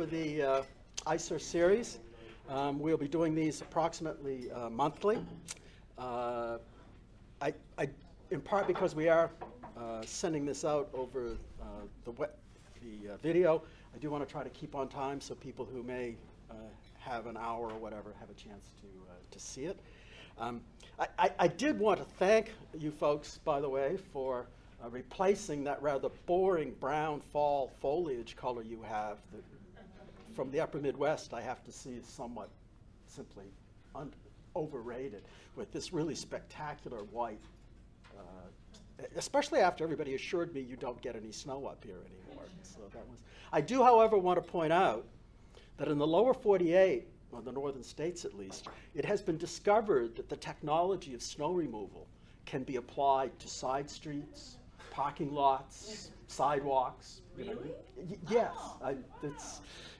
For the ISER series. We'll be doing these approximately monthly. In part because we are sending this out over the video, I do want to try to keep on time so people who may have an hour or whatever have a chance to see it. I did want to thank you folks, by the way, for replacing that rather boring brown fall foliage color you have. From the upper Midwest, I have to see is somewhat simply overrated with this really spectacular white, especially after everybody assured me you don't get any snow up here anymore. So that was. I do, however, want to point out that in the lower 48, or the northern states at least, it has been discovered that the technology of snow removal can be applied to side streets, parking lots, sidewalks. Really? Yes. Oh.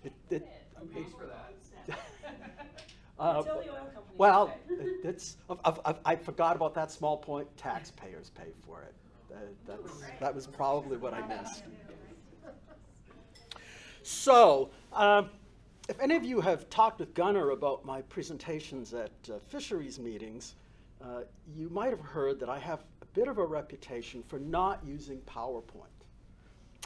Who pays for that? Well, I forgot about that small point. Taxpayers pay for it. That was probably what I missed. So, if any of you have talked with Gunnar about my presentations at fisheries meetings, you might have heard that I have a bit of a reputation for not using PowerPoint.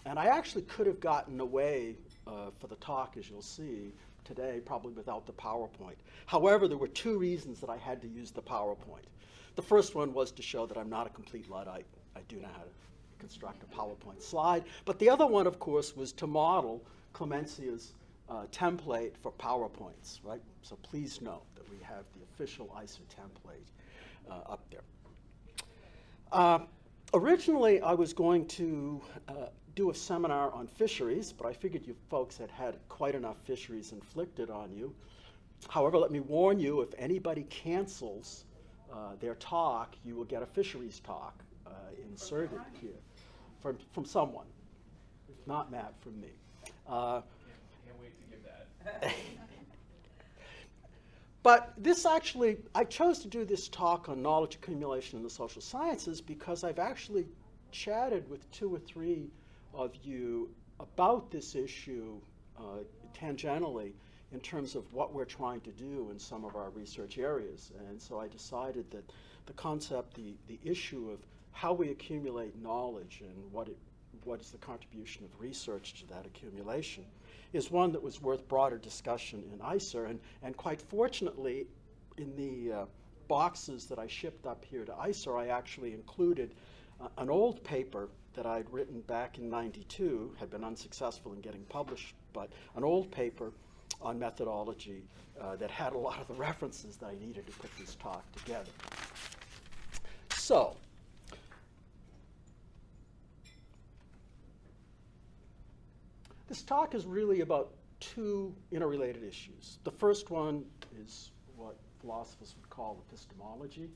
And I actually could have gotten away for the talk, as you'll see today, probably without the PowerPoint. However, there were two reasons that I had to use the PowerPoint. The first one was to show that I'm not a complete Luddite. I do know how to construct a PowerPoint slide. But the other one, of course, was to model Clemencia's template for PowerPoints, right? So please note that we have the official ISER template up there. Originally, I was going to do a seminar on fisheries, but I figured you folks had had quite enough fisheries inflicted on you. However, let me warn you, if anybody cancels their talk, you will get a fisheries talk inserted here from someone. If not Matt, from me. Can't wait to give that. But this actually, I chose to do this talk on knowledge accumulation in the social sciences because I've actually chatted with 2 or 3 of you about this issue tangentially in terms of what we're trying to do in some of our research areas. And so I decided that the concept, the issue of how we accumulate knowledge and what is the contribution of research to that accumulation is one that was worth broader discussion in ISER. And quite fortunately, in the boxes that I shipped up here to ISER, I actually included an old paper that I'd written back in '92, had been unsuccessful in getting published, but an old paper on methodology that had a lot of the references that I needed to put this talk together. So, this talk is really about 2 interrelated issues. The first one is what philosophers would call epistemology.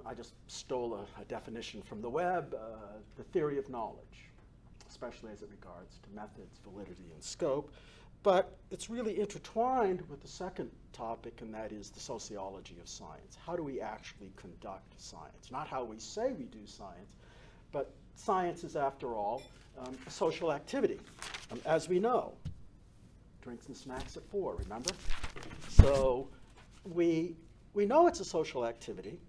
I just stole a definition from the web, the theory of knowledge, especially as it regards to methods, validity, and scope. But it's really intertwined with the second topic, and that is the sociology of science. How do we actually conduct science? Not how we say we do science, but science is, after all, a social activity, as we know. Drinks and snacks at 4, remember? So we know it's a social activity.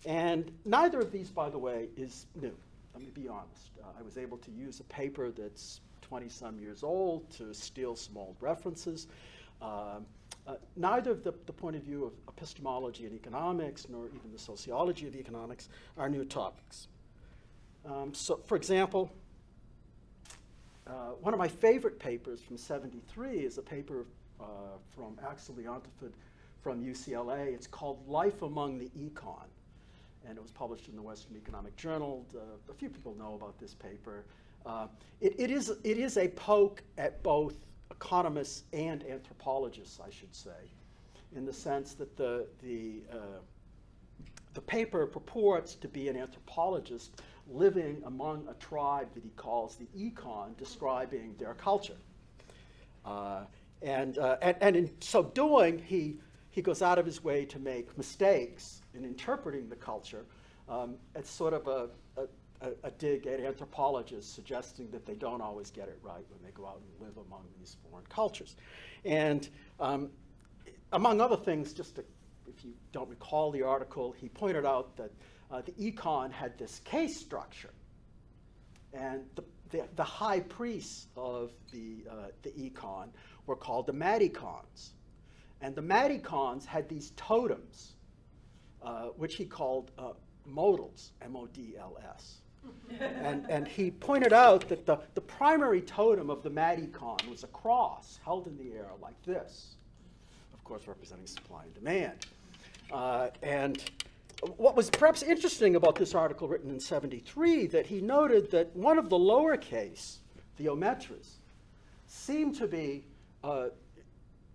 And neither of these, by the way, is new. Let me be honest. I was able to use a paper that's 20-some years old to steal some old references. Neither of the point of view of epistemology and economics, nor even the sociology of economics, are new topics. So, for example, one of my favorite papers from '73 is a paper from Axel Leontefeld from UCLA. It's called Life Among the Econ. And it was published in the Western Economic Journal. A few people know about this paper. It is a poke at both economists and anthropologists, I should say, in the sense that the paper purports to be an anthropologist living among a tribe that he calls the econ, describing their culture. And in so doing, he goes out of his way to make mistakes in interpreting the culture as sort of a dig at anthropologists suggesting that they don't always get it right when they go out and live among these foreign cultures. And among other things, if you don't recall the article, he pointed out that the econ had this case structure. And the high priests of the econ were called the Madicons. And the Madicons had these totems, which he called modals, M-O-D-L-S. And he pointed out that the primary totem of the Madicon was a cross held in the air like this, of course representing supply and demand. And what was perhaps interesting about this article written in 73, that he noted that one of the lowercase, the ometras, seemed to be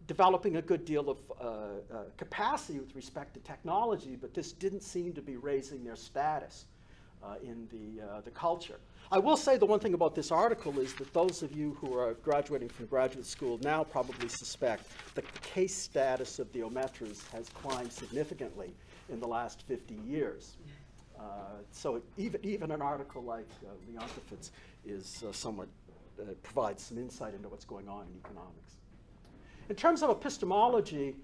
developing a good deal of capacity with respect to technology, but this didn't seem to be raising their status in the culture. I will say the one thing about this article is that those of you who are graduating from graduate school now probably suspect that the case status of the ometras has climbed significantly in the last 50 years. So even an article like Leontief's is somewhat provides some insight into what's going on in economics. In terms of epistemology,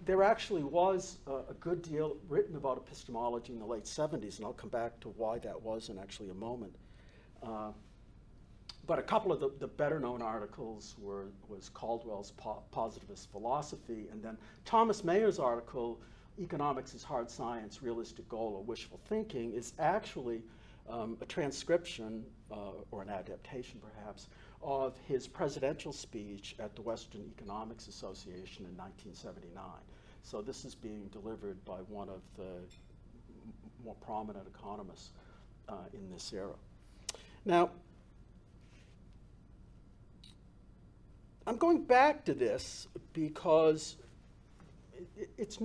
there actually was a good deal written about epistemology in the late 70s, and I'll come back to why that was in actually a moment. But a couple of the better-known articles was Caldwell's Positivist Philosophy, and then Thomas Mayer's article, Economics is Hard Science, Realistic Goal, or Wishful Thinking, is actually a transcription, or an adaptation perhaps, of his presidential speech at the Western Economics Association in 1979. So this is being delivered by one of the more prominent economists in this era. Now, I'm going back to this because it's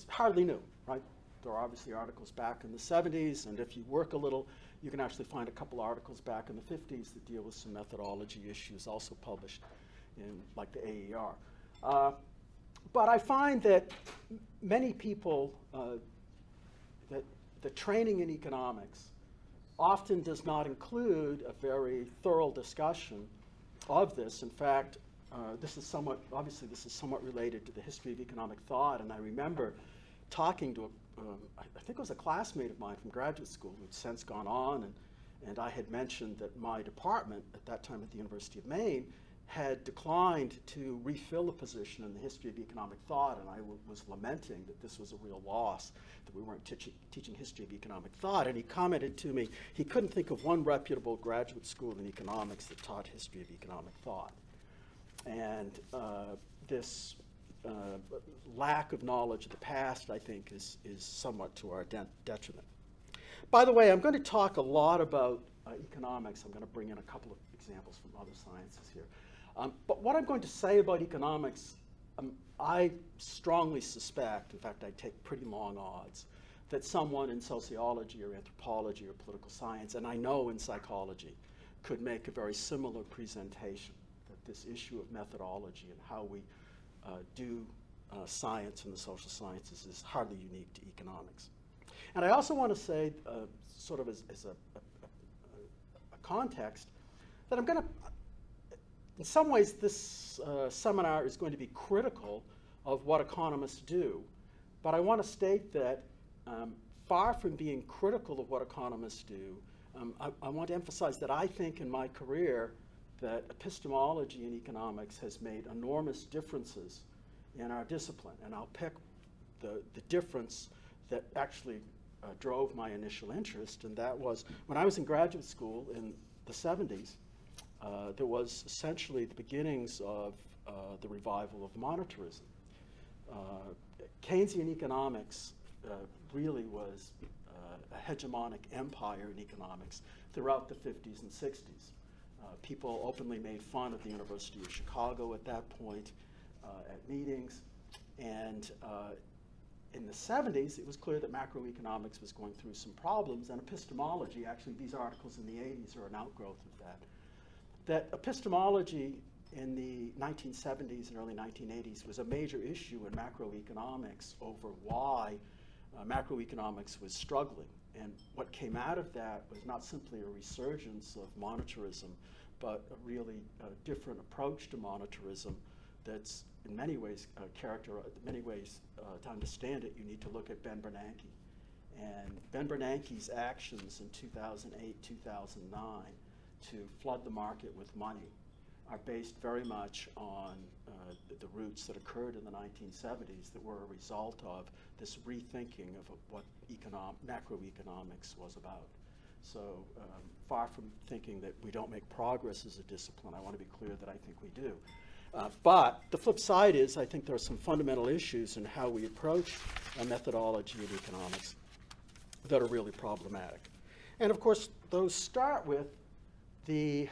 hardly new, right? There are obviously articles back in the 70s, and if you work a little, you can actually find a couple articles back in the 50s that deal with some methodology issues, also published in, like, the AER. But I find that many people, that the training in economics often does not include a very thorough discussion of this. In fact, this is somewhat related to the history of economic thought, and I remember talking to I think it was a classmate of mine from graduate school who'd since gone on, and I had mentioned that my department at that time at the University of Maine had declined to refill a position in the history of economic thought, and I was lamenting that this was a real loss, that we weren't teaching history of economic thought. And he commented to me he couldn't think of one reputable graduate school in economics that taught history of economic thought. And this lack of knowledge of the past, I think, is somewhat to our detriment. By the way, I'm going to talk a lot about economics. I'm going to bring in a couple of examples from other sciences here. But what I'm going to say about economics, I strongly suspect, in fact, I take pretty long odds, that someone in sociology or anthropology or political science, and I know in psychology, could make a very similar presentation, that this issue of methodology and how we do science and the social sciences is hardly unique to economics. And I also want to say, sort of as a context, that I'm going to, in some ways, this seminar is going to be critical of what economists do. But I want to state that far from being critical of what economists do, I want to emphasize that I think in my career that epistemology in economics has made enormous differences in our discipline. And I'll pick the difference that actually drove my initial interest, and that was when I was in graduate school in the 70s, there was essentially the beginnings of the revival of monetarism. Keynesian economics really was a hegemonic empire in economics throughout the 50s and 60s. People openly made fun of the University of Chicago at that point at meetings. And in the 70s, it was clear that macroeconomics was going through some problems, and epistemology, actually these articles in the 80s are an outgrowth of that. That epistemology in the 1970s and early 1980s was a major issue in macroeconomics over why macroeconomics was struggling. And what came out of that was not simply a resurgence of monetarism, but a really different approach to monetarism that's in many ways to understand it, you need to look at Ben Bernanke. And Ben Bernanke's actions in 2008, 2009 to flood the market with money are based very much on the roots that occurred in the 1970s that were a result of this rethinking of what macroeconomics was about. So far from thinking that we don't make progress as a discipline, I want to be clear that I think we do. But the flip side is I think there are some fundamental issues in how we approach a methodology of economics that are really problematic. And of course, those start with the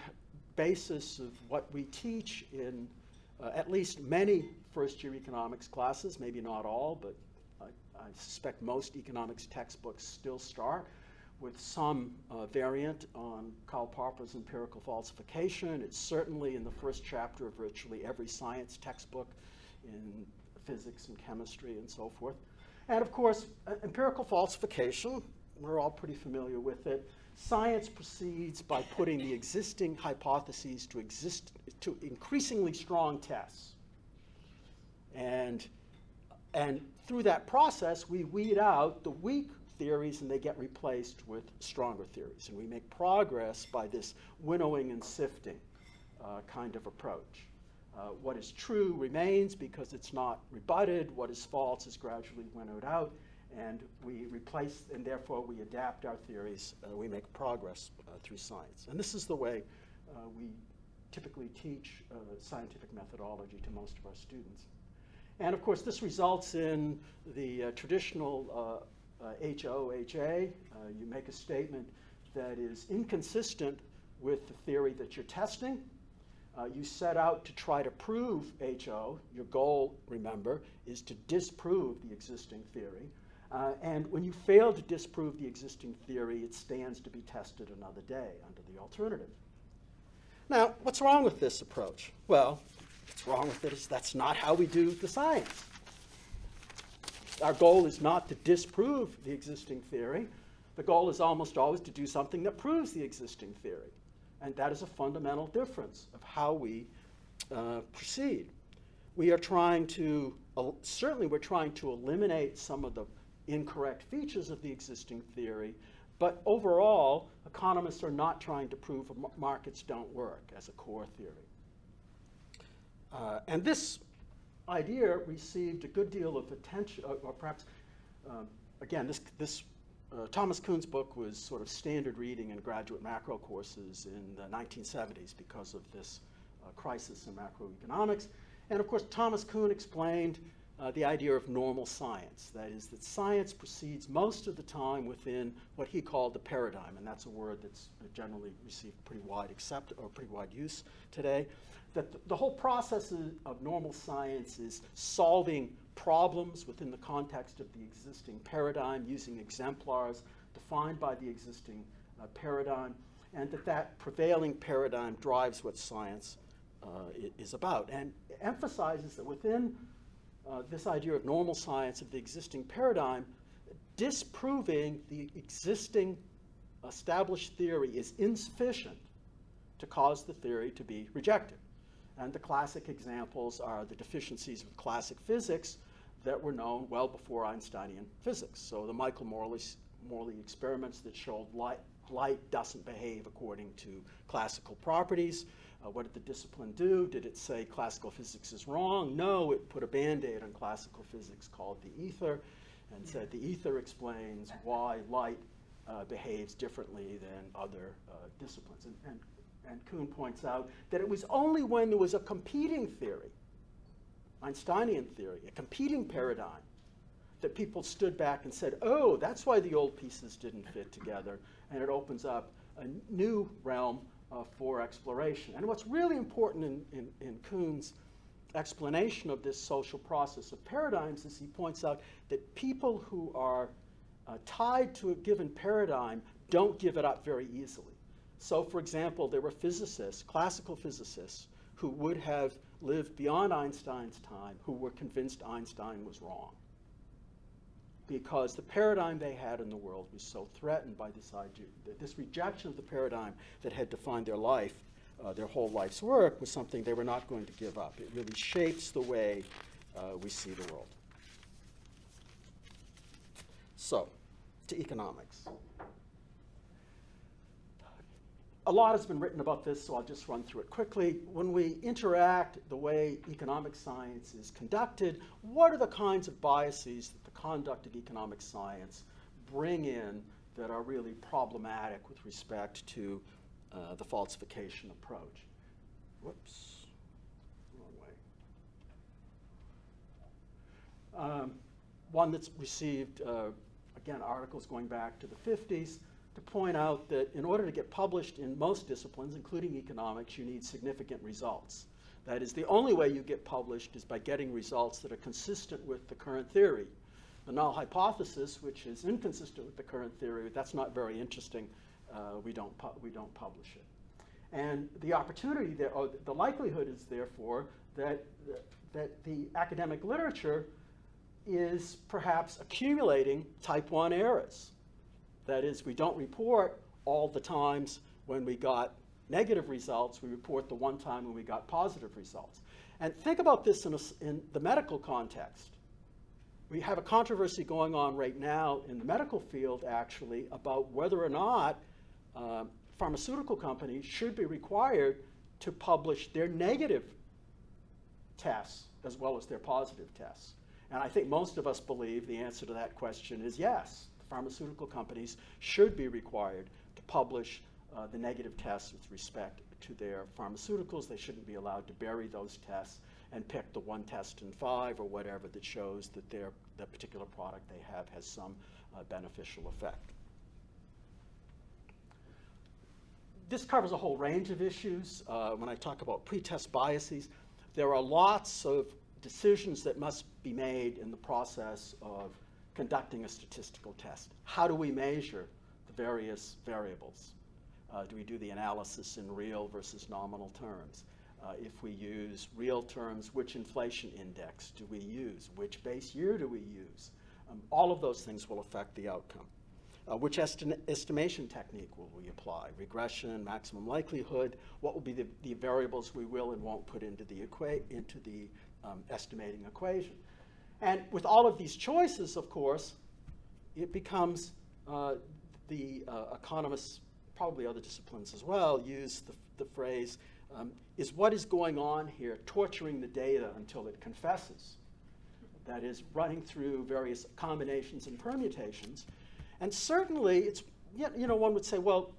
basis of what we teach in at least many first-year economics classes, maybe not all, but I suspect most economics textbooks still start with some variant on Karl Popper's empirical falsification. It's certainly in the first chapter of virtually every science textbook in physics and chemistry and so forth. And of course, empirical falsification, we're all pretty familiar with it. Science proceeds by putting the existing hypotheses to increasingly strong tests. And through that process, we weed out the weak theories and they get replaced with stronger theories. And we make progress by this winnowing and sifting kind of approach. What is true remains because it's not rebutted. What is false is gradually winnowed out. And we replace, and therefore we adapt our theories. We make progress through science. And this is the way we typically teach scientific methodology to most of our students. And of course, this results in the traditional HO-HA. You make a statement that is inconsistent with the theory that you're testing. You set out to try to prove HO. Your goal, remember, is to disprove the existing theory. And when you fail to disprove the existing theory, it stands to be tested another day under the alternative. Now, what's wrong with this approach? Well, what's wrong with it is that's not how we do the science. Our goal is not to disprove the existing theory. The goal is almost always to do something that proves the existing theory. And that is a fundamental difference of how we proceed. We are trying to, certainly we're trying to eliminate some of the incorrect features of the existing theory, but overall, economists are not trying to prove markets don't work as a core theory. And this idea received a good deal of attention, or perhaps, again, Thomas Kuhn's book was sort of standard reading in graduate macro courses in the 1970s because of this crisis in macroeconomics. And of course, Thomas Kuhn explained the idea of normal science. That is, that science proceeds most of the time within what he called the paradigm, and that's a word that's generally received pretty wide use today. That the whole process of normal science is solving problems within the context of the existing paradigm, using exemplars defined by the existing paradigm, and that prevailing paradigm drives what science is about, and emphasizes that within this idea of normal science of the existing paradigm, disproving the existing established theory is insufficient to cause the theory to be rejected. And the classic examples are the deficiencies of classic physics that were known well before Einsteinian physics. So the Michael Morley experiments that showed light doesn't behave according to classical properties. What did the discipline do? Did it say classical physics is wrong? No, it put a Band-Aid on classical physics called the ether and said the ether explains why light behaves differently than other disciplines. And Kuhn points out that it was only when there was a competing theory, Einsteinian theory, a competing paradigm, that people stood back and said, oh, that's why the old pieces didn't fit together, and it opens up a new realm for exploration. And what's really important in Kuhn's explanation of this social process of paradigms is he points out that people who are tied to a given paradigm don't give it up very easily. So, for example, there were physicists, classical physicists, who would have lived beyond Einstein's time, who were convinced Einstein was wrong. because the paradigm they had in the world was so threatened by this idea, this rejection of the paradigm that had defined their life, their whole life's work, was something they were not going to give up. It really shapes the way we see the world. So, to economics. A lot has been written about this, so I'll just run through it quickly. When we interact the way economic science is conducted, what are the kinds of biases that the conduct of economic science bring in that are really problematic with respect to the falsification approach? Whoops, wrong way. One that's received, again, articles going back to the 50s, to point out that in order to get published in most disciplines, including economics, you need significant results. That is, the only way you get published is by getting results that are consistent with the current theory. The null hypothesis, which is inconsistent with the current theory, that's not very interesting. We don't publish it. And the opportunity there, or the likelihood is therefore that the academic literature is perhaps accumulating type 1 errors. That is, we don't report all the times when we got negative results. We report the one time when we got positive results. And think about this in the medical context. We have a controversy going on right now in the medical field, actually, about whether or not pharmaceutical companies should be required to publish their negative tests as well as their positive tests. And I think most of us believe the answer to that question is yes. Pharmaceutical companies should be required to publish the negative tests with respect to their pharmaceuticals. They shouldn't be allowed to bury those tests and pick the one test in 5 or whatever that shows that the particular product they have has some beneficial effect. This covers a whole range of issues. When I talk about pretest biases, there are lots of decisions that must be made in the process of conducting a statistical test. How do we measure the various variables? Do we do the analysis in real versus nominal terms? If we use real terms, which inflation index do we use? Which base year do we use? All of those things will affect the outcome. Which estimation technique will we apply? Regression, maximum likelihood. What will be the variables we will and won't put into the estimating equation? And with all of these choices, of course, it becomes the economists, probably other disciplines as well, use the phrase, is what is going on here torturing the data until it confesses? That is, running through various combinations and permutations. And certainly, it's, one would say, well,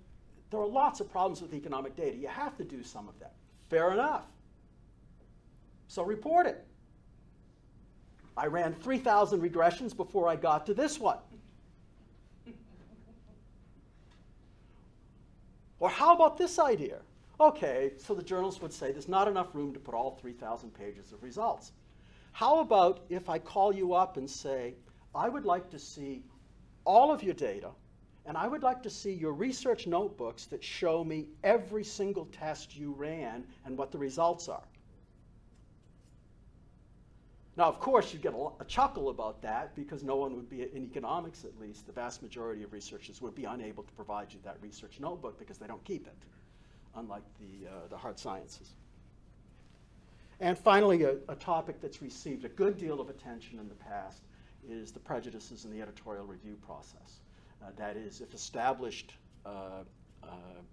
there are lots of problems with economic data. You have to do some of that. Fair enough. So report it. I ran 3,000 regressions before I got to this one. Or how about this idea? Okay, so the journalists would say there's not enough room to put all 3,000 pages of results. How about if I call you up and say, I would like to see all of your data, and I would like to see your research notebooks that show me every single test you ran and what the results are. Now, of course, you'd get a chuckle about that because no one would be, in economics at least, the vast majority of researchers would be unable to provide you that research notebook because they don't keep it, unlike the hard sciences. And finally, a topic that's received a good deal of attention in the past is the prejudices in the editorial review process. That is, if established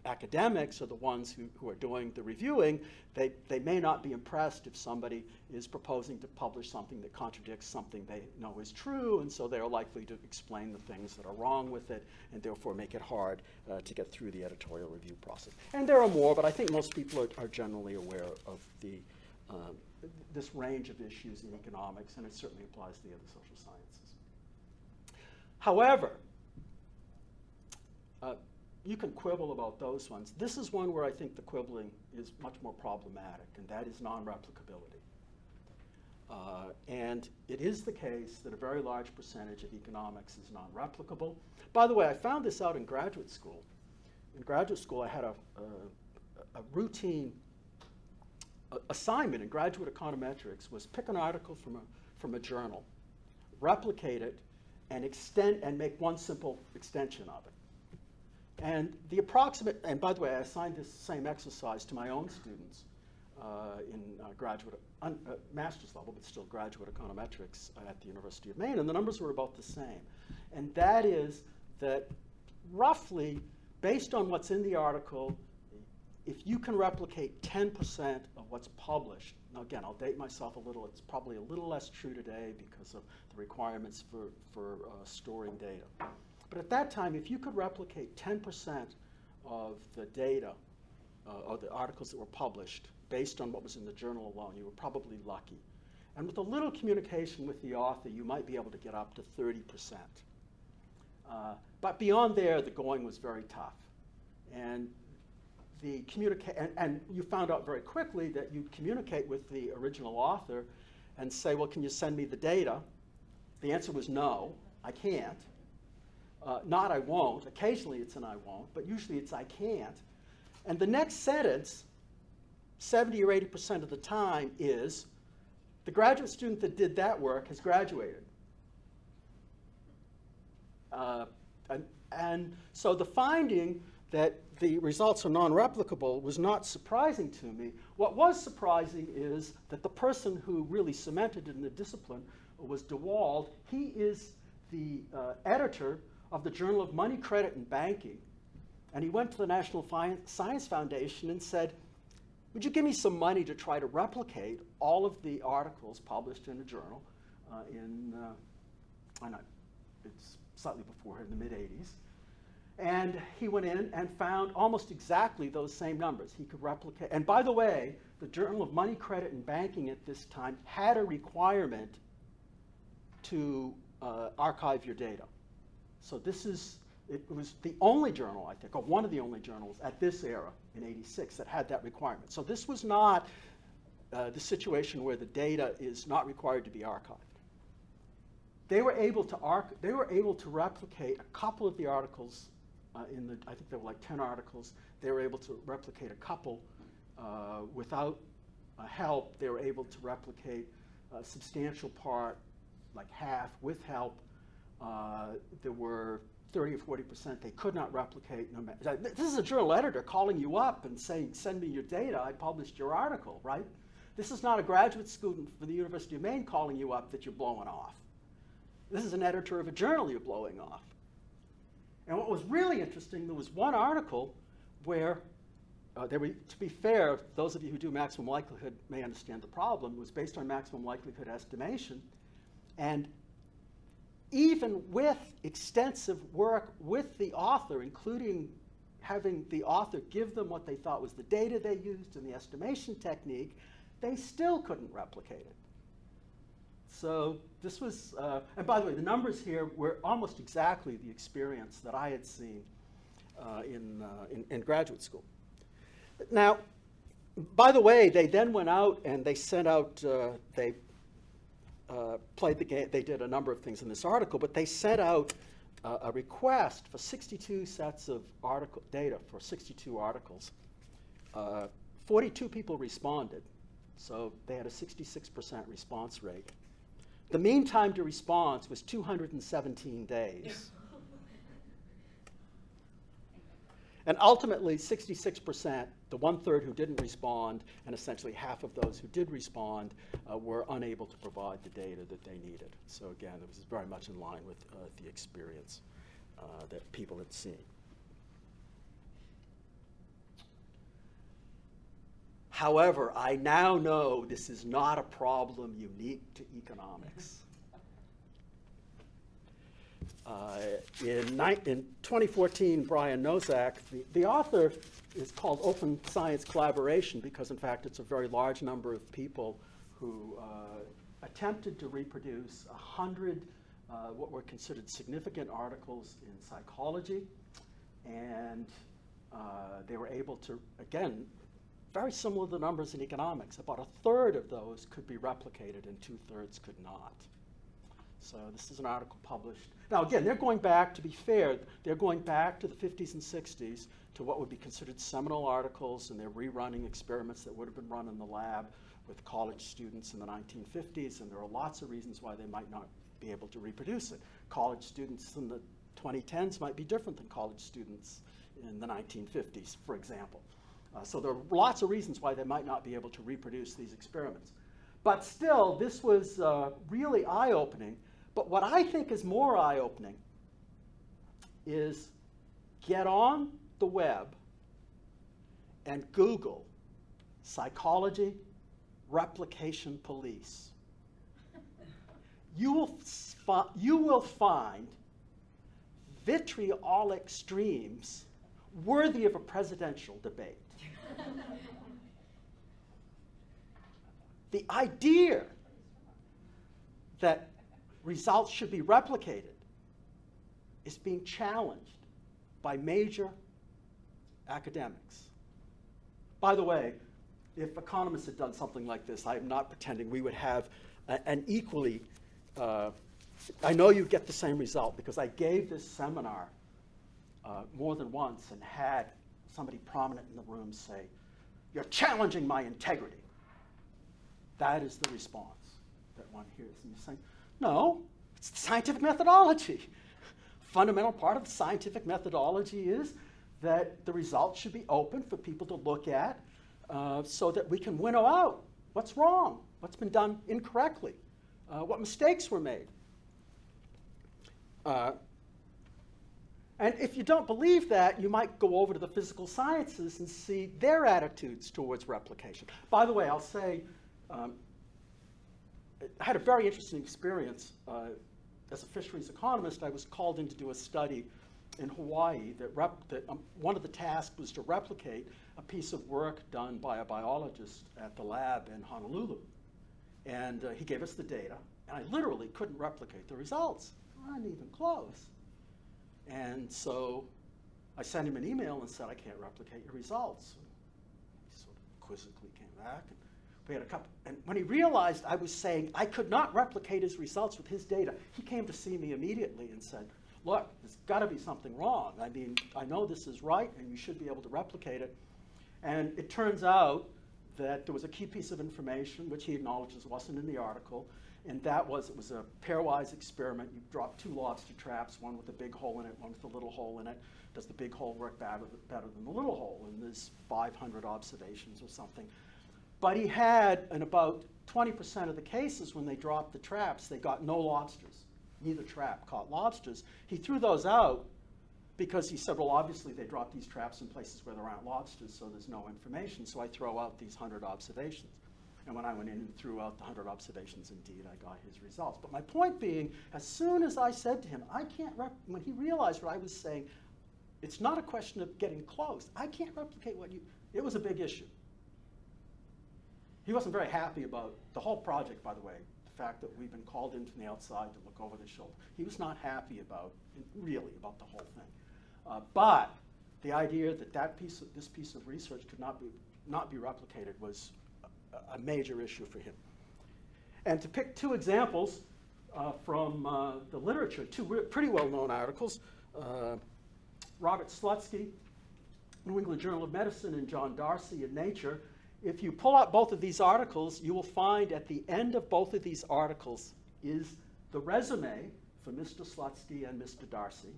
academics are the ones who are doing the reviewing, they may not be impressed if somebody is proposing to publish something that contradicts something they know is true, and so they're likely to explain the things that are wrong with it, and therefore make it hard to get through the editorial review process. And there are more, but I think most people are generally aware of this range of issues in economics, and it certainly applies to the other social sciences. However, you can quibble about those ones. This is one where I think the quibbling is much more problematic, and that is non-replicability. And it is the case that a very large percentage of economics is non-replicable. By the way, I found this out in graduate school. In graduate school, I had a routine assignment in graduate econometrics was pick an article from a journal, replicate it, and extend and make one simple extension of it. And the approximate, and by the way, I assigned this same exercise to my own students in graduate, master's level, but still graduate econometrics at the University of Maine, and the numbers were about the same. And that is that roughly, based on what's in the article, if you can replicate 10% of what's published, now again, I'll date myself a little, it's probably a little less true today because of the requirements for storing data. But at that time, if you could replicate 10% of the data, or the articles that were published, based on what was in the journal alone, you were probably lucky. And with a little communication with the author, you might be able to get up to 30%. But beyond there, the going was very tough. And and you found out very quickly that you'd communicate with the original author and say, well, can you send me the data? The answer was no, I can't. Not I won't. Occasionally it's an I won't, but usually it's I can't. And the next sentence, 70 or 80% of the time, is the graduate student that did that work has graduated. And so the finding that the results are non-replicable was not surprising to me. What was surprising is that the person who really cemented it in the discipline was DeWald. He is the editor of the Journal of Money, Credit, and Banking. And he went to the National Science Foundation and said, would you give me some money to try to replicate all of the articles published in a journal it's slightly before, in the mid-'80s. And he went in and found almost exactly those same numbers. He could replicate. And by the way, the Journal of Money, Credit, and Banking at this time had a requirement to archive your data. So it was the only journal, I think, or one of the only journals at this era in '86 that had that requirement. So this was not the situation where the data is not required to be archived. They were able to replicate a couple of the articles I think there were like 10 articles. They were able to replicate a couple without help. They were able to replicate a substantial part, like half, with help. There were 30 or 40% they could not replicate. This is a journal editor calling you up and saying, send me your data, I published your article, right? This is not a graduate student for the University of Maine calling you up that you're blowing off. This is an editor of a journal you're blowing off. And what was really interesting, there was one article where, to be fair, those of you who do maximum likelihood may understand the problem, it was based on maximum likelihood estimation. And even with extensive work with the author, including having the author give them what they thought was the data they used and the estimation technique, they still couldn't replicate it. So this was, and by the way, the numbers here were almost exactly the experience that I had seen in graduate school. Now, by the way, they then went out and they sent out, they played the game, they did a number of things in this article, but they sent out a request for 62 sets of data for 62 articles. 42 people responded, so they had a 66% response rate. The mean time to response was 217 days. And ultimately, 66%, the 1/3 who didn't respond, and essentially half of those who did respond, were unable to provide the data that they needed. So again, it was very much in line with the experience that people had seen. However, I now know this is not a problem unique to economics. In 2014, Brian Nozak, the author is called Open Science Collaboration because, in fact, it's a very large number of people who attempted to reproduce 100 what were considered significant articles in psychology. And they were able to, again, very similar to the numbers in economics. About 1/3 of those could be replicated and 2/3 could not. So this is an article published. Now again, they're going back, to be fair, they're going back to the 50s and 60s to what would be considered seminal articles, and they're rerunning experiments that would have been run in the lab with college students in the 1950s, and there are lots of reasons why they might not be able to reproduce it. College students in the 2010s might be different than college students in the 1950s, for example. So there are lots of reasons why they might not be able to reproduce these experiments. But still, this was really eye-opening. But what I think is more eye-opening is get on the web and Google psychology replication police. You will find vitriolic streams worthy of a presidential debate. The idea that results should be replicated is being challenged by major academics. By the way, if economists had done something like this, I'm not pretending we would have an equally, I know you get the same result because I gave this seminar more than once and had somebody prominent in the room say, "You're challenging my integrity." That is the response that one hears. And you're saying, no, it's the scientific methodology. Fundamental part of the scientific methodology is that the results should be open for people to look at so that we can winnow out what's wrong, what's been done incorrectly, what mistakes were made. And if you don't believe that, you might go over to the physical sciences and see their attitudes towards replication. By the way, I'll say, I had a very interesting experience. As a fisheries economist, I was called in to do a study in Hawaii that one of the tasks was to replicate a piece of work done by a biologist at the lab in Honolulu. And he gave us the data, and I literally couldn't replicate the results. Not even close. And so I sent him an email and said, "I can't replicate your results." And he sort of quizzically came back, and we had a couple. And when he realized I was saying I could not replicate his results with his data, he came to see me immediately and said, "Look, there's got to be something wrong. I mean, I know this is right, and you should be able to replicate it." And it turns out that there was a key piece of information, which he acknowledges wasn't in the article, and that was it was a pairwise experiment. You drop two lobster traps, one with a big hole in it, one with a little hole in it. Does the big hole work better than the little hole? And there's 500 observations or something. But he had, in about 20% of the cases when they dropped the traps, they got no lobsters. Neither trap caught lobsters. He threw those out because he said, well, obviously they dropped these traps in places where there aren't lobsters, so there's no information, so I throw out these 100 observations. And when I went in and threw out the 100 observations, indeed, I got his results. But my point being, as soon as I said to him, when he realized what I was saying, it's not a question of getting close. I can't replicate it was a big issue. He wasn't very happy about the whole project, by the way, the fact that we've been called in from the outside to look over the shoulder. He was not happy about the whole thing. But the idea that this piece of research could not be replicated was a major issue for him. And to pick two examples from the literature, two pretty well-known articles, Robert Slutsky, New England Journal of Medicine, and John Darcy in Nature. If you pull out both of these articles, you will find at the end of both of these articles is the resume for Mr. Slutsky and Mr. Darcy,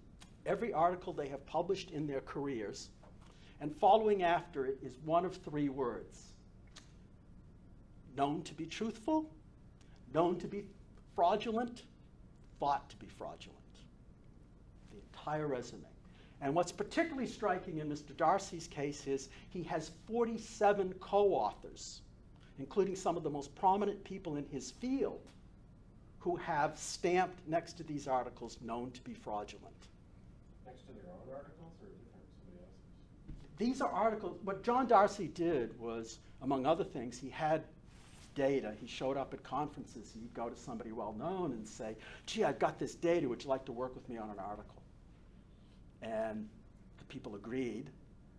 every article they have published in their careers, and following after it is one of three words: known to be truthful, known to be fraudulent, thought to be fraudulent. The entire resume. And what's particularly striking in Mr. Darcy's case is he has 47 co-authors, including some of the most prominent people in his field, who have stamped next to these articles known to be fraudulent. Next to their own articles or different somebody else's? These are articles. What John Darcy did was, among other things, he had data. He showed up at conferences. He'd go to somebody well-known and say, "Gee, I've got this data. Would you like to work with me on an article?" And the people agreed,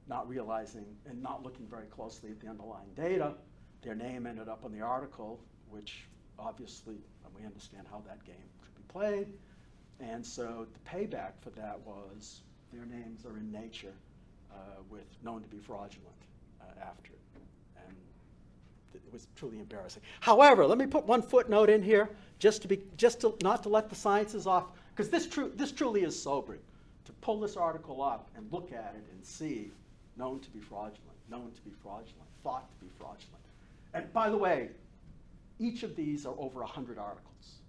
not realizing and not looking very closely at the underlying data. Their name ended up on the article, which obviously we understand how that game could be played. And so the payback for that was their names are in Nature with known to be fraudulent after it. And it was truly embarrassing. However, let me put one footnote in here, not to let the sciences off, because this truly is sobering. To pull this article up and look at it and see, known to be fraudulent, thought to be fraudulent. And by the way, each of these are over 100 articles.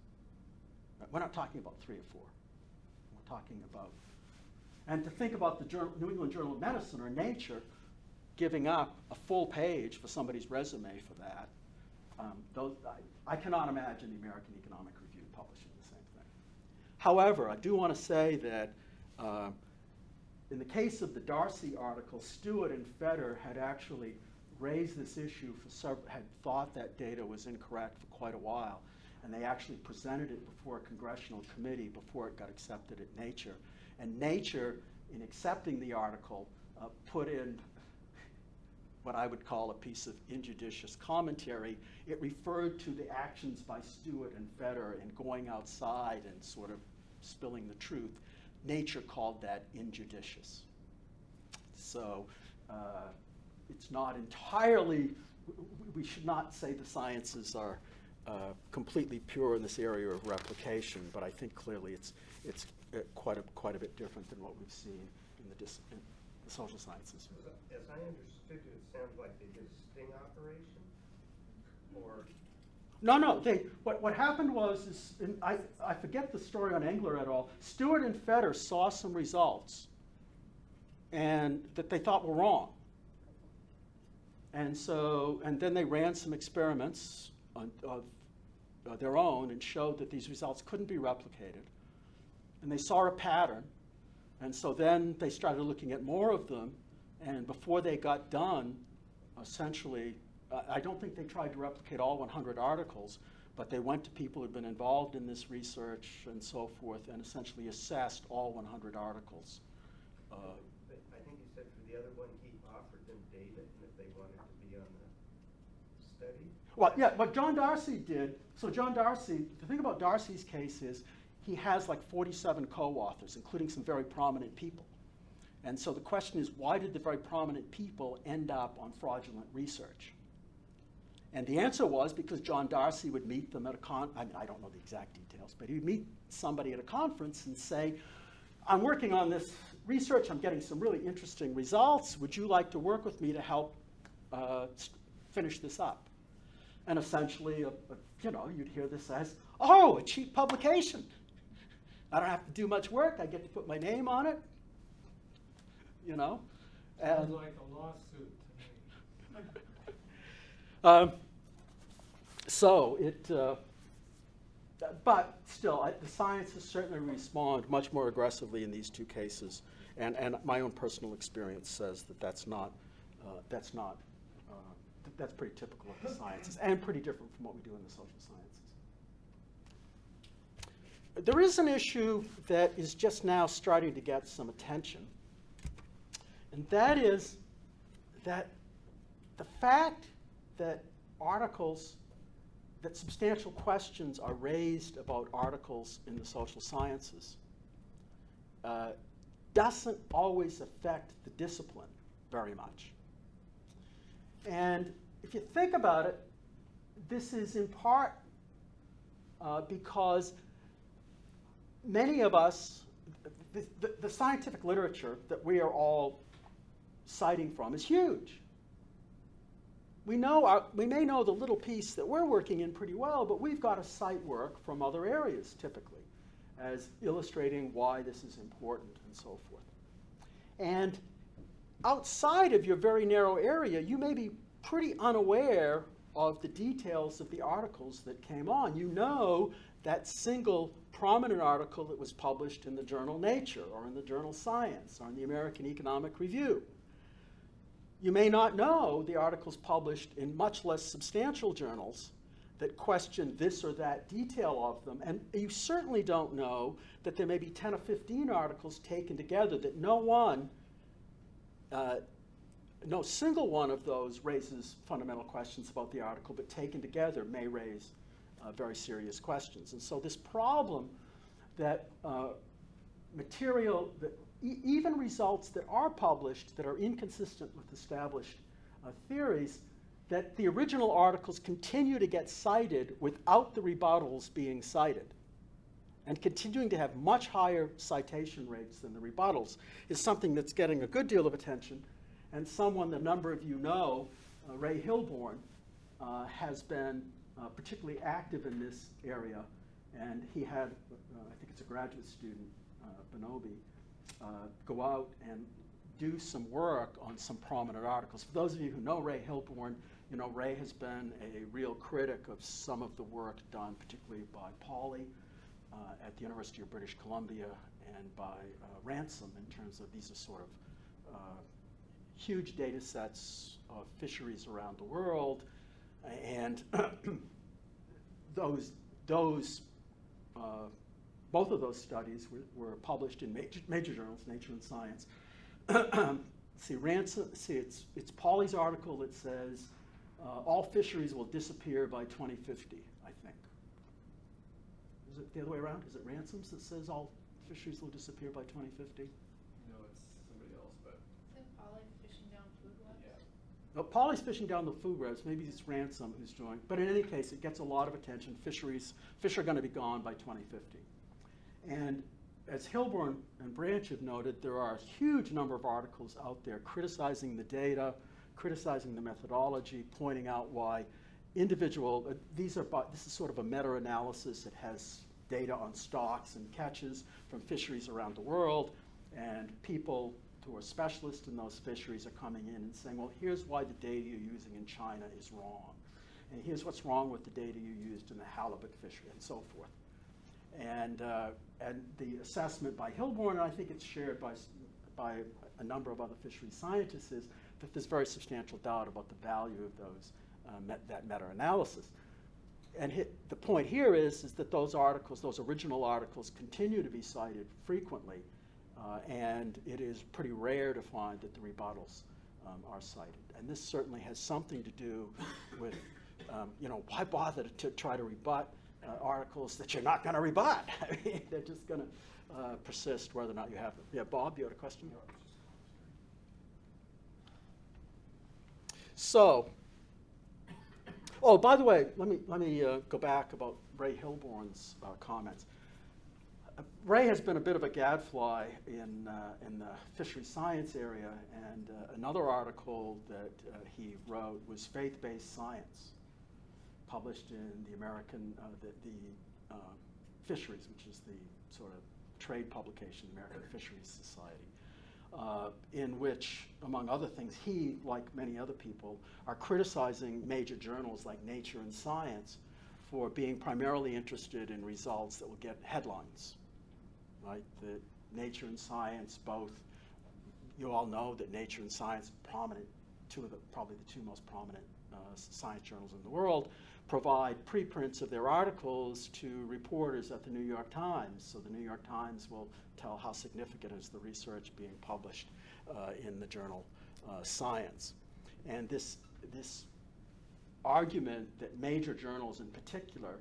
We're not talking about 3 or 4. We're talking about, and to think about the New England Journal of Medicine or Nature giving up a full page for somebody's resume for that, I cannot imagine the American Economic Review publishing the same thing. However, I do want to say that in the case of the Darcy article, Stewart and Fetter had actually raised this issue had thought that data was incorrect for quite a while, and they actually presented it before a congressional committee before it got accepted at Nature. And Nature, in accepting the article, put in what I would call a piece of injudicious commentary. It referred to the actions by Stewart and Fetter in going outside and sort of spilling the truth. Nature called that injudicious. So it's not entirely, we should not say the sciences are completely pure in this area of replication, but I think clearly it's quite a bit different than what we've seen in the social sciences. As I understood it, it sounds like they did a sting operation, or? No. What happened was, I forget the story on Engler et al. Stewart and Fetter saw some results and that they thought were wrong. And then they ran some experiments of their own and showed that these results couldn't be replicated. And they saw a pattern. And so then they started looking at more of them. And before they got done, essentially, I don't think they tried to replicate all 100 articles, but they went to people who'd been involved in this research and so forth and essentially assessed all 100 articles. But I think you said for the other one, he offered them data, and if they wanted to be on the study? Well, yeah, what John Darcy did, so John Darcy, the thing about Darcy's case is he has like 47 co-authors, including some very prominent people. And so the question is, why did the very prominent people end up on fraudulent research? And the answer was because John Darcy would meet them at I don't know the exact details, but he would meet somebody at a conference and say, I'm working on this research, I'm getting some really interesting results, would you like to work with me to help finish this up? And essentially, you'd hear this as, oh, a cheap publication. I don't have to do much work, I get to put my name on it, Sounds like a lawsuit to me. But still, the sciences certainly respond much more aggressively in these two cases, and my own personal experience says that that's pretty typical of the sciences and pretty different from what we do in the social sciences. There is an issue that is just now starting to get some attention, and that is that the fact that substantial questions are raised about articles in the social sciences doesn't always affect the discipline very much. And if you think about it, this is in part because many of us, the scientific literature that we are all citing from is huge. We may know the little piece that we're working in pretty well, but we've got to cite work from other areas typically as illustrating why this is important and so forth. And outside of your very narrow area, you may be pretty unaware of the details of the articles that came on. You know that single prominent article that was published in the journal Nature or in the journal Science or in the American Economic Review. You may not know the articles published in much less substantial journals that question this or that detail of them, and you certainly don't know that there may be 10 or 15 articles taken together that no single one of those raises fundamental questions about the article, but taken together may raise very serious questions. And so this problem that even results that are published that are inconsistent with established theories that the original articles continue to get cited without the rebuttals being cited, and continuing to have much higher citation rates than the rebuttals is something that's getting a good deal of attention, and someone a number of you know, Ray Hilborn, has been particularly active in this area, and he had, I think it's a graduate student, Bonobi, go out and do some work on some prominent articles. For those of you who know Ray Hilborn, you know Ray has been a real critic of some of the work done, particularly by Pauly at the University of British Columbia and by Ransom, in terms of these are sort of huge data sets of fisheries around the world, and both of those studies were published in major journals, Nature and Science. It's Pauly's article that says all fisheries will disappear by 2050, I think. Is it the other way around? Is it Ransom's that says all fisheries will disappear by 2050? No, it's somebody else, but. Isn't Polly fishing down food webs? Yeah. No, Pauly's fishing down the food webs. Maybe it's Ransom who's doing. But in any case, it gets a lot of attention. Fish are going to be gone by 2050. And as Hilborn and Branch have noted, there are a huge number of articles out there criticizing the data, criticizing the methodology, pointing out why individual, this is sort of a meta-analysis that has data on stocks and catches from fisheries around the world, and people who are specialists in those fisheries are coming in and saying, well, here's why the data you're using in China is wrong, and here's what's wrong with the data you used in the halibut fishery, and so forth. And the assessment by Hilborn, and I think it's shared by a number of other fisheries scientists, is that there's very substantial doubt about the value of those that meta-analysis. And the point here is that those articles, those original articles, continue to be cited frequently, and it is pretty rare to find that the rebuttals are cited. And this certainly has something to do with, why bother to try to rebut articles that you're not going to rebut? I mean, they're just going to persist whether or not you have them. Yeah, Bob, you had a question? So, oh, by the way, let me go back about Ray Hilborn's comments. Ray has been a bit of a gadfly in the fishery science area, and another article that he wrote was Faith-Based Science, published in the American, the Fisheries, which is the sort of trade publication, the American Fisheries Society, in which, among other things, he, like many other people, are criticizing major journals like Nature and Science for being primarily interested in results that will get headlines, right? That Nature and Science both, you all know that Nature and Science, prominent, probably the two most prominent science journals in the world, provide preprints of their articles to reporters at the New York Times. So the New York Times will tell how significant is the research being published in the journal Science. And this argument that major journals in particular,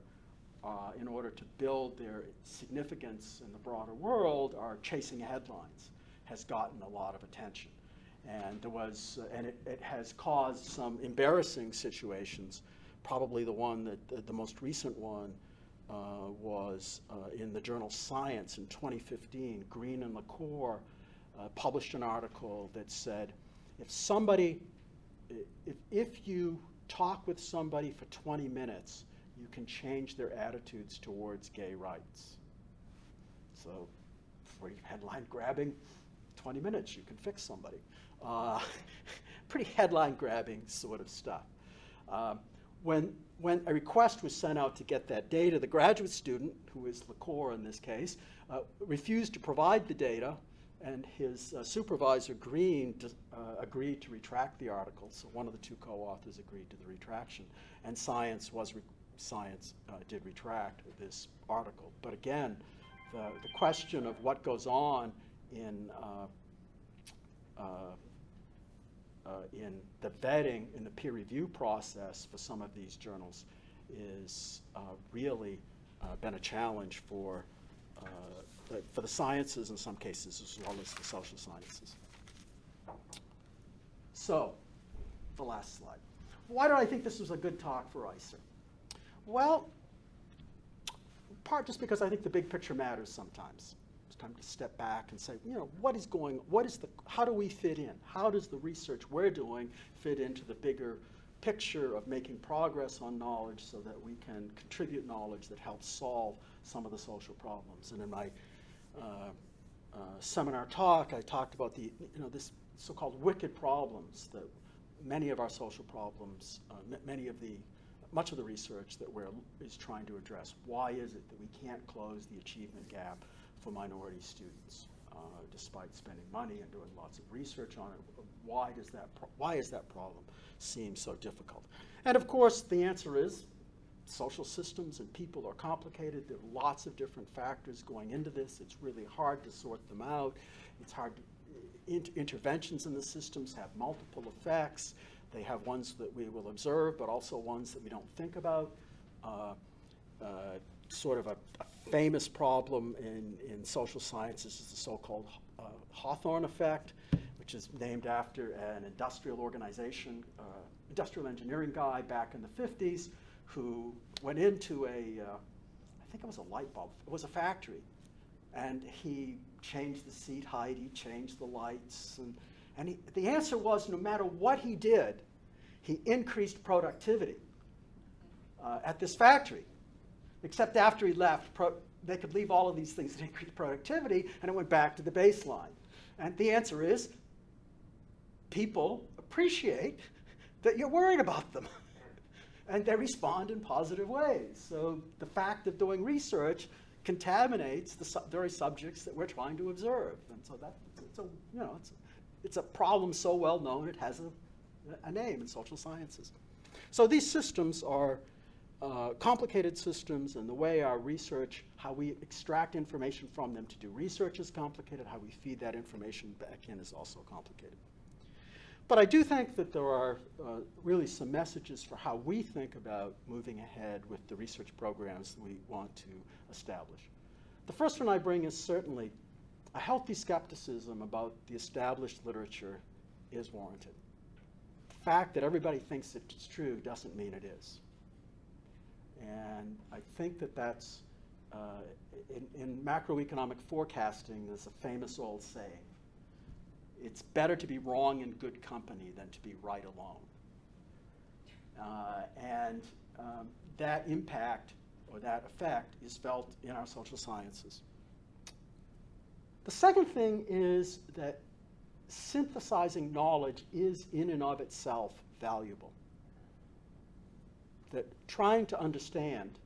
in order to build their significance in the broader world, are chasing headlines, has gotten a lot of attention. And it has caused some embarrassing situations. Probably the one that the most recent one was in the journal Science in 2015. Green and LaCour published an article that said, if you talk with somebody for 20 minutes, you can change their attitudes towards gay rights. So, for headline grabbing, 20 minutes, you can fix somebody. Pretty headline grabbing sort of stuff. When a request was sent out to get that data, the graduate student, who is LaCour in this case, refused to provide the data, and his supervisor, Green, agreed to retract the article. So one of the two co-authors agreed to the retraction, and Science did retract this article. But again, the question of what goes on in the vetting, in the peer review process for some of these journals is really been a challenge for the sciences in some cases, as well as the social sciences. So, the last slide. why did I think this was a good talk for ISER? Well, in part just because I think the big picture matters sometimes. It's time to step back and say, how do we fit in? How does the research we're doing fit into the bigger picture of making progress on knowledge so that we can contribute knowledge that helps solve some of the social problems? And in my seminar talk, I talked about this so-called wicked problems that many of our social problems, much of the research that is trying to address. Why is it that we can't close the achievement gap for minority students, despite spending money and doing lots of research on it? Why is that problem seem so difficult? And of course, the answer is social systems and people are complicated. There are lots of different factors going into this. It's really hard to sort them out. It's hard to, interventions in the systems have multiple effects. They have ones that we will observe, but also ones that we don't think about. Sort of a famous problem in social sciences is the so-called Hawthorne effect, which is named after an industrial organization, industrial engineering guy back in the 50s who went into I think it was a light bulb, it was a factory, and he changed the seat height, he changed the lights, and the answer was no matter what he did, he increased productivity at this factory. Except after he left, they could leave all of these things that increased productivity, and it went back to the baseline. And the answer is people appreciate that you're worried about them, and they respond in positive ways. So the fact of doing research contaminates the very subjects that we're trying to observe. And so it's a problem so well known it has a name in social sciences. So these systems are complicated systems, and the way our research, how we extract information from them to do research is complicated. How we feed that information back in is also complicated. But I do think that there are really some messages for how we think about moving ahead with the research programs that we want to establish. The first one I bring is certainly a healthy skepticism about the established literature is warranted. The fact that everybody thinks it's true doesn't mean it is. And I think that that's, in macroeconomic forecasting, there's a famous old saying, it's better to be wrong in good company than to be right alone. That impact or that effect is felt in our social sciences. The second thing is that synthesizing knowledge is in and of itself valuable. That trying to understand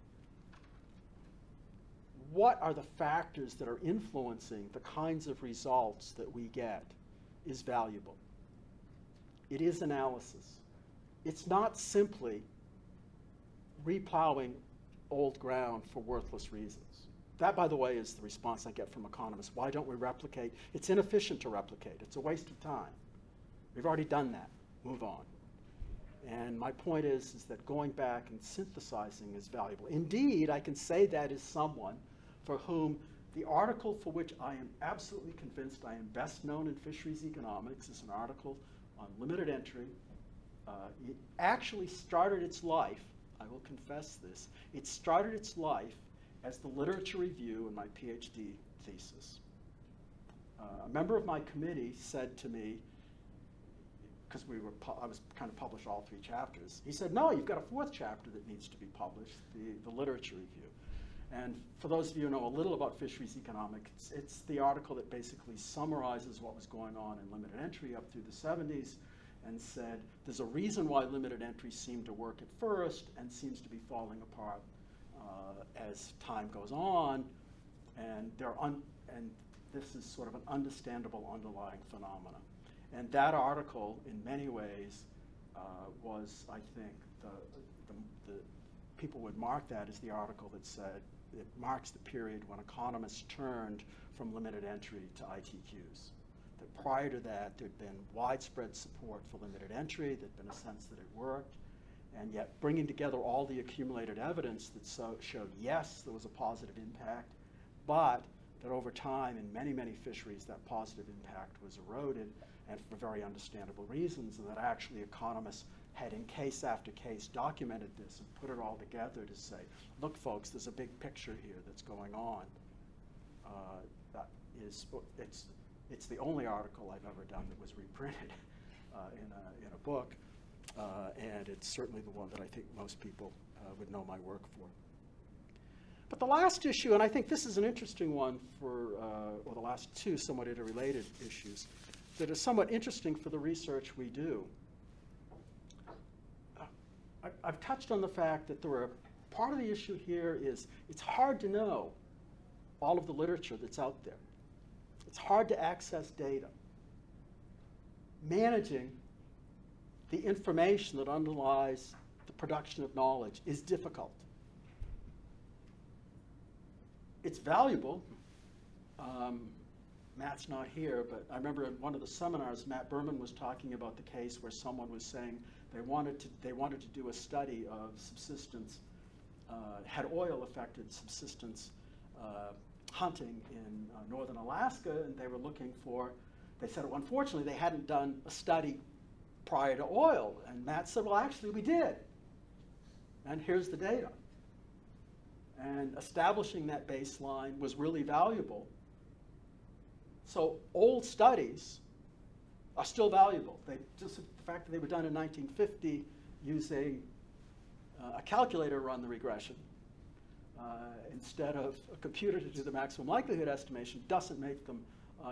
what are the factors that are influencing the kinds of results that we get is valuable. It is analysis. It's not simply replowing old ground for worthless reasons. That, by the way, is the response I get from economists. Why don't we replicate? It's inefficient to replicate. It's a waste of time. We've already done that. Move on. And my point is that going back and synthesizing is valuable. Indeed, I can say that as someone for whom the article for which I am absolutely convinced I am best known in fisheries economics is an article on limited entry. It actually started its life, I will confess this, it started its life as the literature review in my PhD thesis. A member of my committee said to me, because I was kind of published all 3 chapters, he said, no, you've got a 4th chapter that needs to be published, the literature review. And for those of you who know a little about fisheries economics, it's the article that basically summarizes what was going on in limited entry up through the 70s and said there's a reason why limited entry seemed to work at first and seems to be falling apart as time goes on, and this is sort of an understandable underlying phenomena. And that article, in many ways, was, I think, the people would mark that as the article that said it marks the period when economists turned from limited entry to ITQs. That prior to that, there'd been widespread support for limited entry, there'd been a sense that it worked, and yet bringing together all the accumulated evidence that showed, yes, there was a positive impact, but that over time, in many, many fisheries, that positive impact was eroded, and for very understandable reasons, and that actually economists had in case after case documented this and put it all together to say, look folks, there's a big picture here that's going on. It's the only article I've ever done that was reprinted in a book, and it's certainly the one that I think most people would know my work for. But the last issue, and I think this is an interesting one for, or the last two somewhat interrelated issues, that is somewhat interesting for the research we do. I've touched on the fact that part of the issue here is it's hard to know all of the literature that's out there. It's hard to access data. Managing the information that underlies the production of knowledge is difficult. It's valuable. Matt's not here, but I remember in one of the seminars, Matt Berman was talking about the case where someone was saying they wanted to do a study of subsistence, had oil affected subsistence hunting in northern Alaska, and they were looking for, they said, well, unfortunately, they hadn't done a study prior to oil. And Matt said, well, actually, we did. And here's the data. And establishing that baseline was really valuable. So old studies are still valuable. Just the fact that they were done in 1950 using a calculator to run the regression instead of a computer to do the maximum likelihood estimation doesn't make them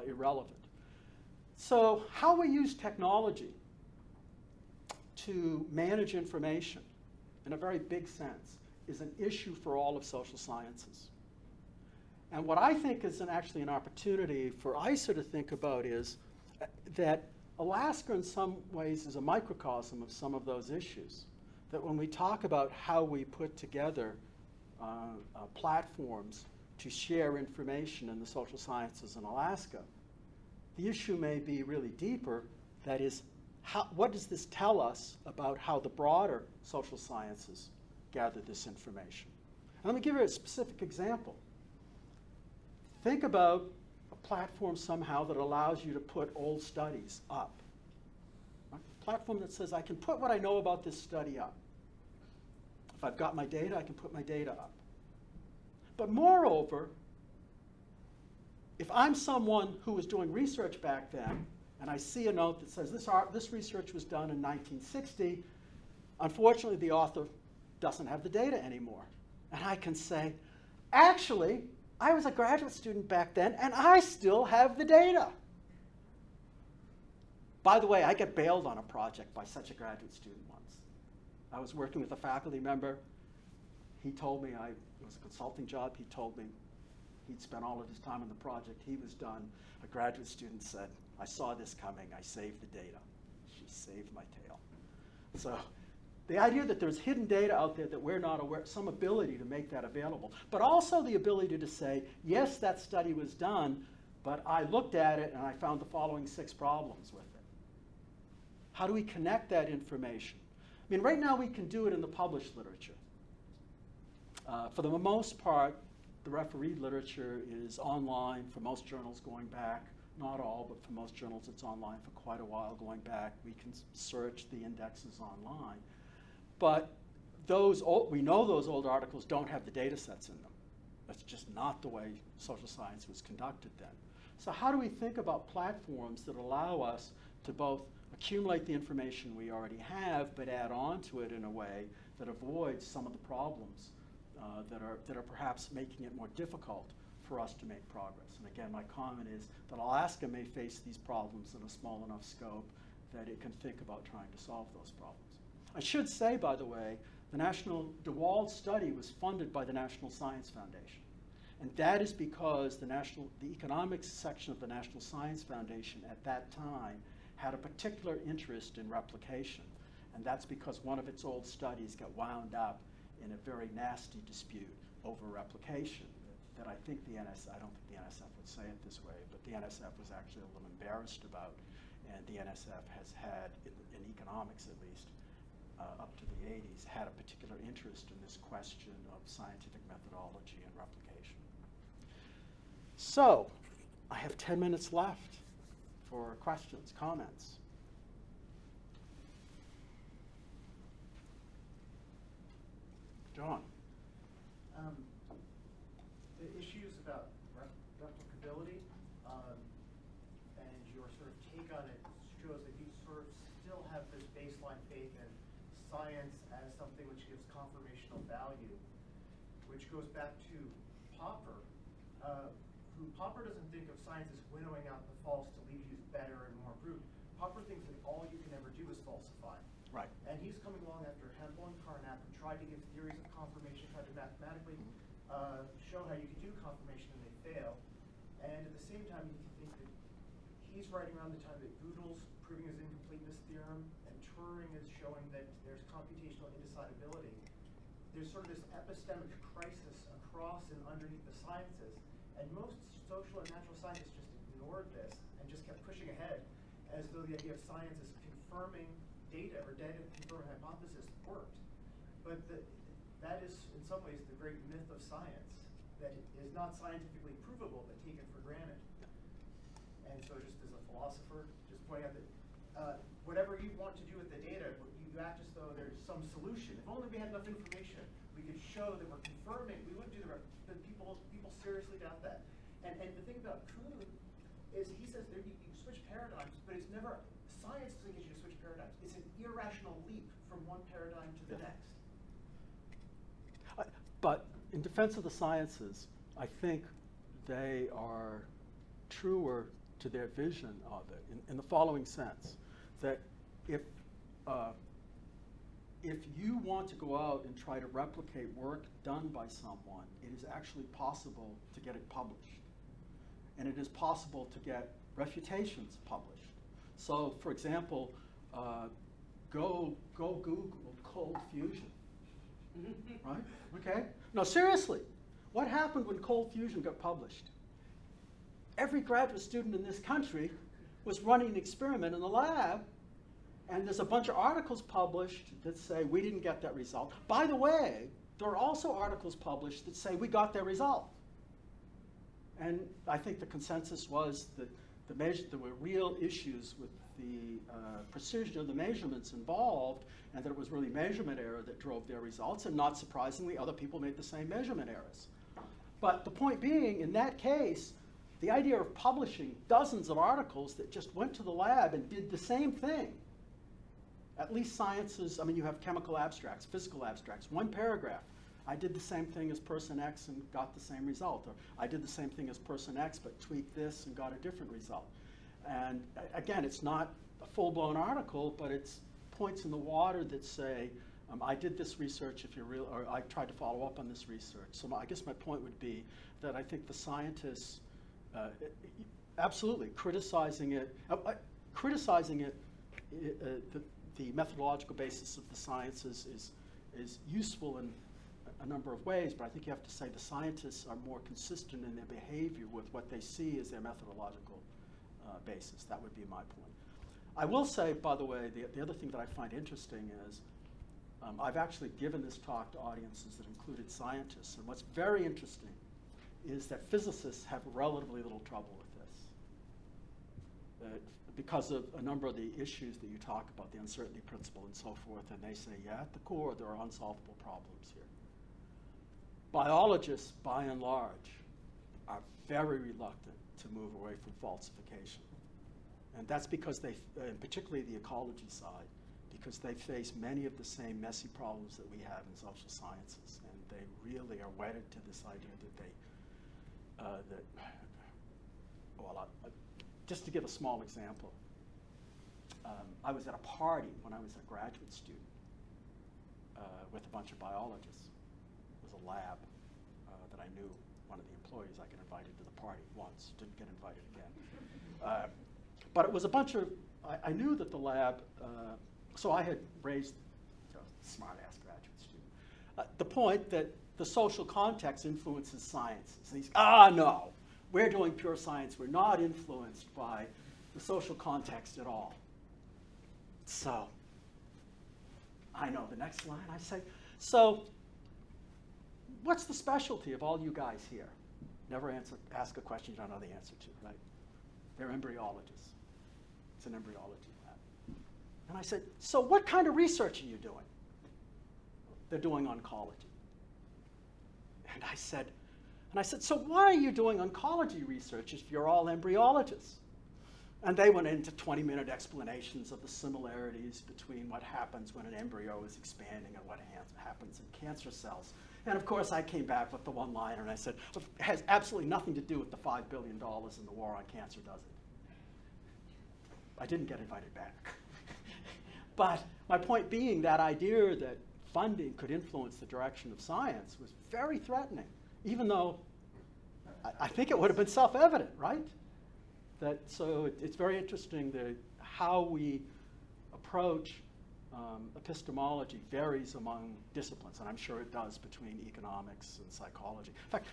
irrelevant. So how we use technology to manage information in a very big sense is an issue for all of social sciences. And what I think is actually an opportunity for ISER to think about is that Alaska in some ways is a microcosm of some of those issues. That when we talk about how we put together platforms to share information in the social sciences in Alaska, the issue may be really deeper. That is, what does this tell us about how the broader social sciences gather this information? And let me give you a specific example. Think about a platform somehow that allows you to put old studies up. A platform that says, I can put what I know about this study up. If I've got my data, I can put my data up. But moreover, if I'm someone who was doing research back then, and I see a note that says this research was done in 1960, unfortunately the author doesn't have the data anymore. And I can say, actually, I was a graduate student back then, and I still have the data. By the way, I got bailed on a project by such a graduate student once. I was working with a faculty member. He told me, it was a consulting job, he told me he'd spent all of his time on the project, he was done. A graduate student said, I saw this coming, I saved the data. She saved my tail. So the idea that there's hidden data out there that we're not aware, some ability to make that available, but also the ability to say, yes, that study was done, but I looked at it and I found the following 6 problems with it. How do we connect that information? I mean, right now we can do it in the published literature. For the most part, the refereed literature is online for most journals going back, not all, but for most journals it's online for quite a while going back. We can search the indexes online. But we know those old articles don't have the data sets in them. That's just not the way social science was conducted then. So how do we think about platforms that allow us to both accumulate the information we already have, but add on to it in a way that avoids some of the problems that are perhaps making it more difficult for us to make progress? And again, my comment is that Alaska may face these problems in a small enough scope that it can think about trying to solve those problems. I should say, by the way, the DeWald study was funded by the National Science Foundation. And that is because the economics section of the National Science Foundation at that time had a particular interest in replication. And that's because one of its old studies got wound up in a very nasty dispute over replication that I think I don't think the NSF would say it this way, but the NSF was actually a little embarrassed about. And the NSF has had, in economics at least, up to the 80s, had a particular interest in this question of scientific methodology and replication. So, I have 10 minutes left for questions, comments. John. The issues about replicability and your sort of take on it shows that you sort of still have this baseline faith in science as something which gives confirmational value, which goes back to Popper, who Popper doesn't think of science as winnowing out the false to leave you better and more proved. Popper thinks that all you can ever do is falsify. Right. And he's coming along after Hempel and Carnap, who tried to give theories of confirmation, tried to mathematically show how you could do confirmation, and they fail. And at the same time, you can think that he's writing around the time that Gödel's proving his incompleteness theorem, and Turing is showing that there's computational indecidability. There's sort of this epistemic crisis across and underneath the sciences, and most social and natural scientists just ignored this and just kept pushing ahead as though the idea of science is confirming data or data confirming hypothesis worked. But that is, in some ways, the great myth of science, that it is not scientifically provable but taken for granted. And so just as a philosopher, just pointing out that whatever you want to do with the data, you act as though there's some solution. If only we had enough information, we could show that we're confirming. We would do the but people seriously doubt that. And the thing about Kuhn is he says there you switch paradigms, but it's never, science doesn't get you to switch paradigms. It's an irrational leap from one paradigm to the next. But in defense of the sciences, I think they are truer to their vision of it in the following sense, that if you want to go out and try to replicate work done by someone, it is actually possible to get it published. And it is possible to get refutations published. So, for example, go Google cold fusion. Right? Okay? No, seriously. What happened when cold fusion got published? Every graduate student in this country was running an experiment in the lab, and there's a bunch of articles published that say we didn't get that result. By the way, there are also articles published that say we got that result. And I think the consensus was that there were real issues with the precision of the measurements involved, and that it was really measurement error that drove their results, and not surprisingly, other people made the same measurement errors. But the point being, in that case, the idea of publishing dozens of articles that just went to the lab and did the same thing. At least sciences, I mean, you have chemical abstracts, physical abstracts, one paragraph. I did the same thing as person X and got the same result. Or I did the same thing as person X but tweaked this and got a different result. And again, it's not a full-blown article, but it's points in the water that say, I did this research if you're real, or I tried to follow up on this research. So I guess my point would be that I think the scientists, absolutely, criticizing it, the methodological basis of the sciences is useful in a number of ways, but I think you have to say the scientists are more consistent in their behavior with what they see as their methodological basis. That would be my point. I will say, by the way, the other thing that I find interesting is I've actually given this talk to audiences that included scientists, and what's very interesting is that physicists have relatively little trouble with this because of a number of the issues that you talk about, the uncertainty principle and so forth, and they say, yeah, at the core, there are unsolvable problems here. Biologists, by and large, are very reluctant to move away from falsification. And that's because they, and particularly the ecology side, because they face many of the same messy problems that we have in social sciences. And they really are wedded to this idea that just to give a small example, I was at a party when I was a graduate student with a bunch of biologists. It was a lab that I knew one of the employees. I got invited to the party once, didn't get invited again. But it was a bunch of, I knew that the lab, so I had raised, smart-ass graduate student, the point that the social context influences sciences. And he's, no, we're doing pure science. We're not influenced by the social context at all. So I know the next line I say, so what's the specialty of all you guys here? Never ask a question you don't know the answer to, right? They're embryologists. It's an embryology lab. And I said, so what kind of research are you doing? They're doing oncology. I said, so why are you doing oncology research if you're all embryologists? And they went into 20-minute explanations of the similarities between what happens when an embryo is expanding and what happens in cancer cells. And of course, I came back with the one-liner and I said, it has absolutely nothing to do with the $5 billion in the war on cancer, does it? I didn't get invited back. But my point being, that idea that funding could influence the direction of science was very threatening, even though I think it would have been self-evident, right? So it's very interesting that how we approach epistemology varies among disciplines, and I'm sure it does between economics and psychology. In fact,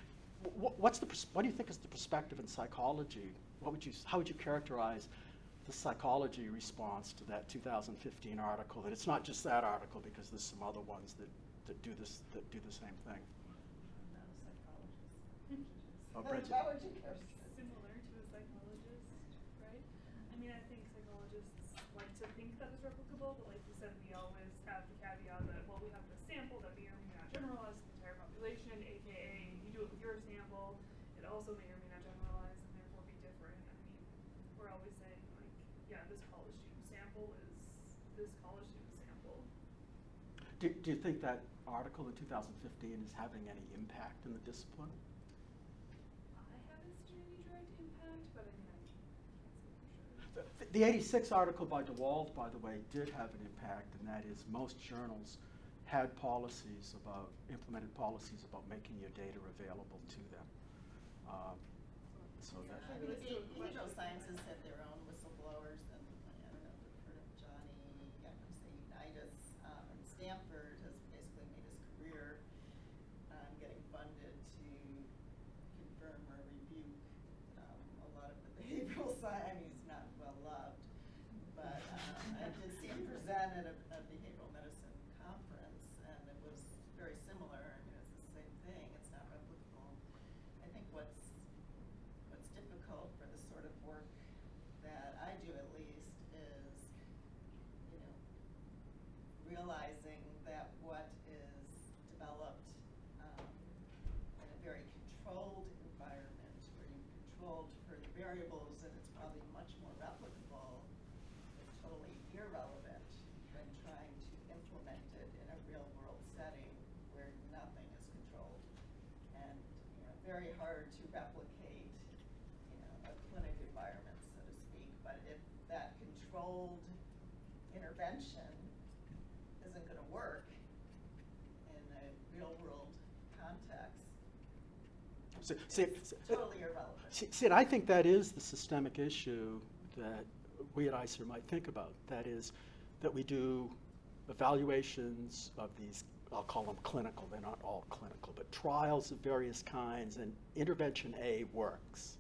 what do you think is the perspective in psychology? How would you characterize the psychology response to that 2015 article? That it's not just that article, because there's some other ones that do the same thing. I'm not a psychologist. Oh, Bridget. How would you characterize? Similar to a psychologist, right? I mean, I think psychologists like to think that it's replicable, but like you said, we always have the caveat that, well, we have this sample that may or may not generalize to the entire population, aka you do it with your sample, it also may or may not generalize and therefore be different. I mean, we're always saying, like, yeah, this college student sample is this college student sample. Do you think that article in 2015 is having any impact in the discipline? I haven't seen any direct impact, but I mean, I can't say for sure. The 86 article by DeWald, by the way, did have an impact, and that is most journals had implemented policies about making your data available to them. So that. I mean, behavioral sciences have their own whistleblowers, and I don't know if you've heard of Johnny, I'm going to say Unitas, in Stanford has basically made his career getting funded to confirm or rebuke a lot of the behavioral science. I mean, he's not well loved, but I did see him present at a behavioral medicine conference, and it was very similar. I mean, it's the same thing. It's not replicable. I think what's difficult for the sort of work that I do, at least, is, realizing that what is developed in a very controlled environment, where you've controlled for the variables and it's probably much more replicable, is totally irrelevant when trying to implement it in a real world setting where nothing is controlled. And very hard to replicate a clinic environment, so to speak. But if that controlled intervention isn't going to work in a real world context, it's totally irrelevant. See, and I think that is the systemic issue that we at ISER might think about. That is, that we do evaluations of these, I'll call them clinical, they're not all clinical, but trials of various kinds, and intervention A works.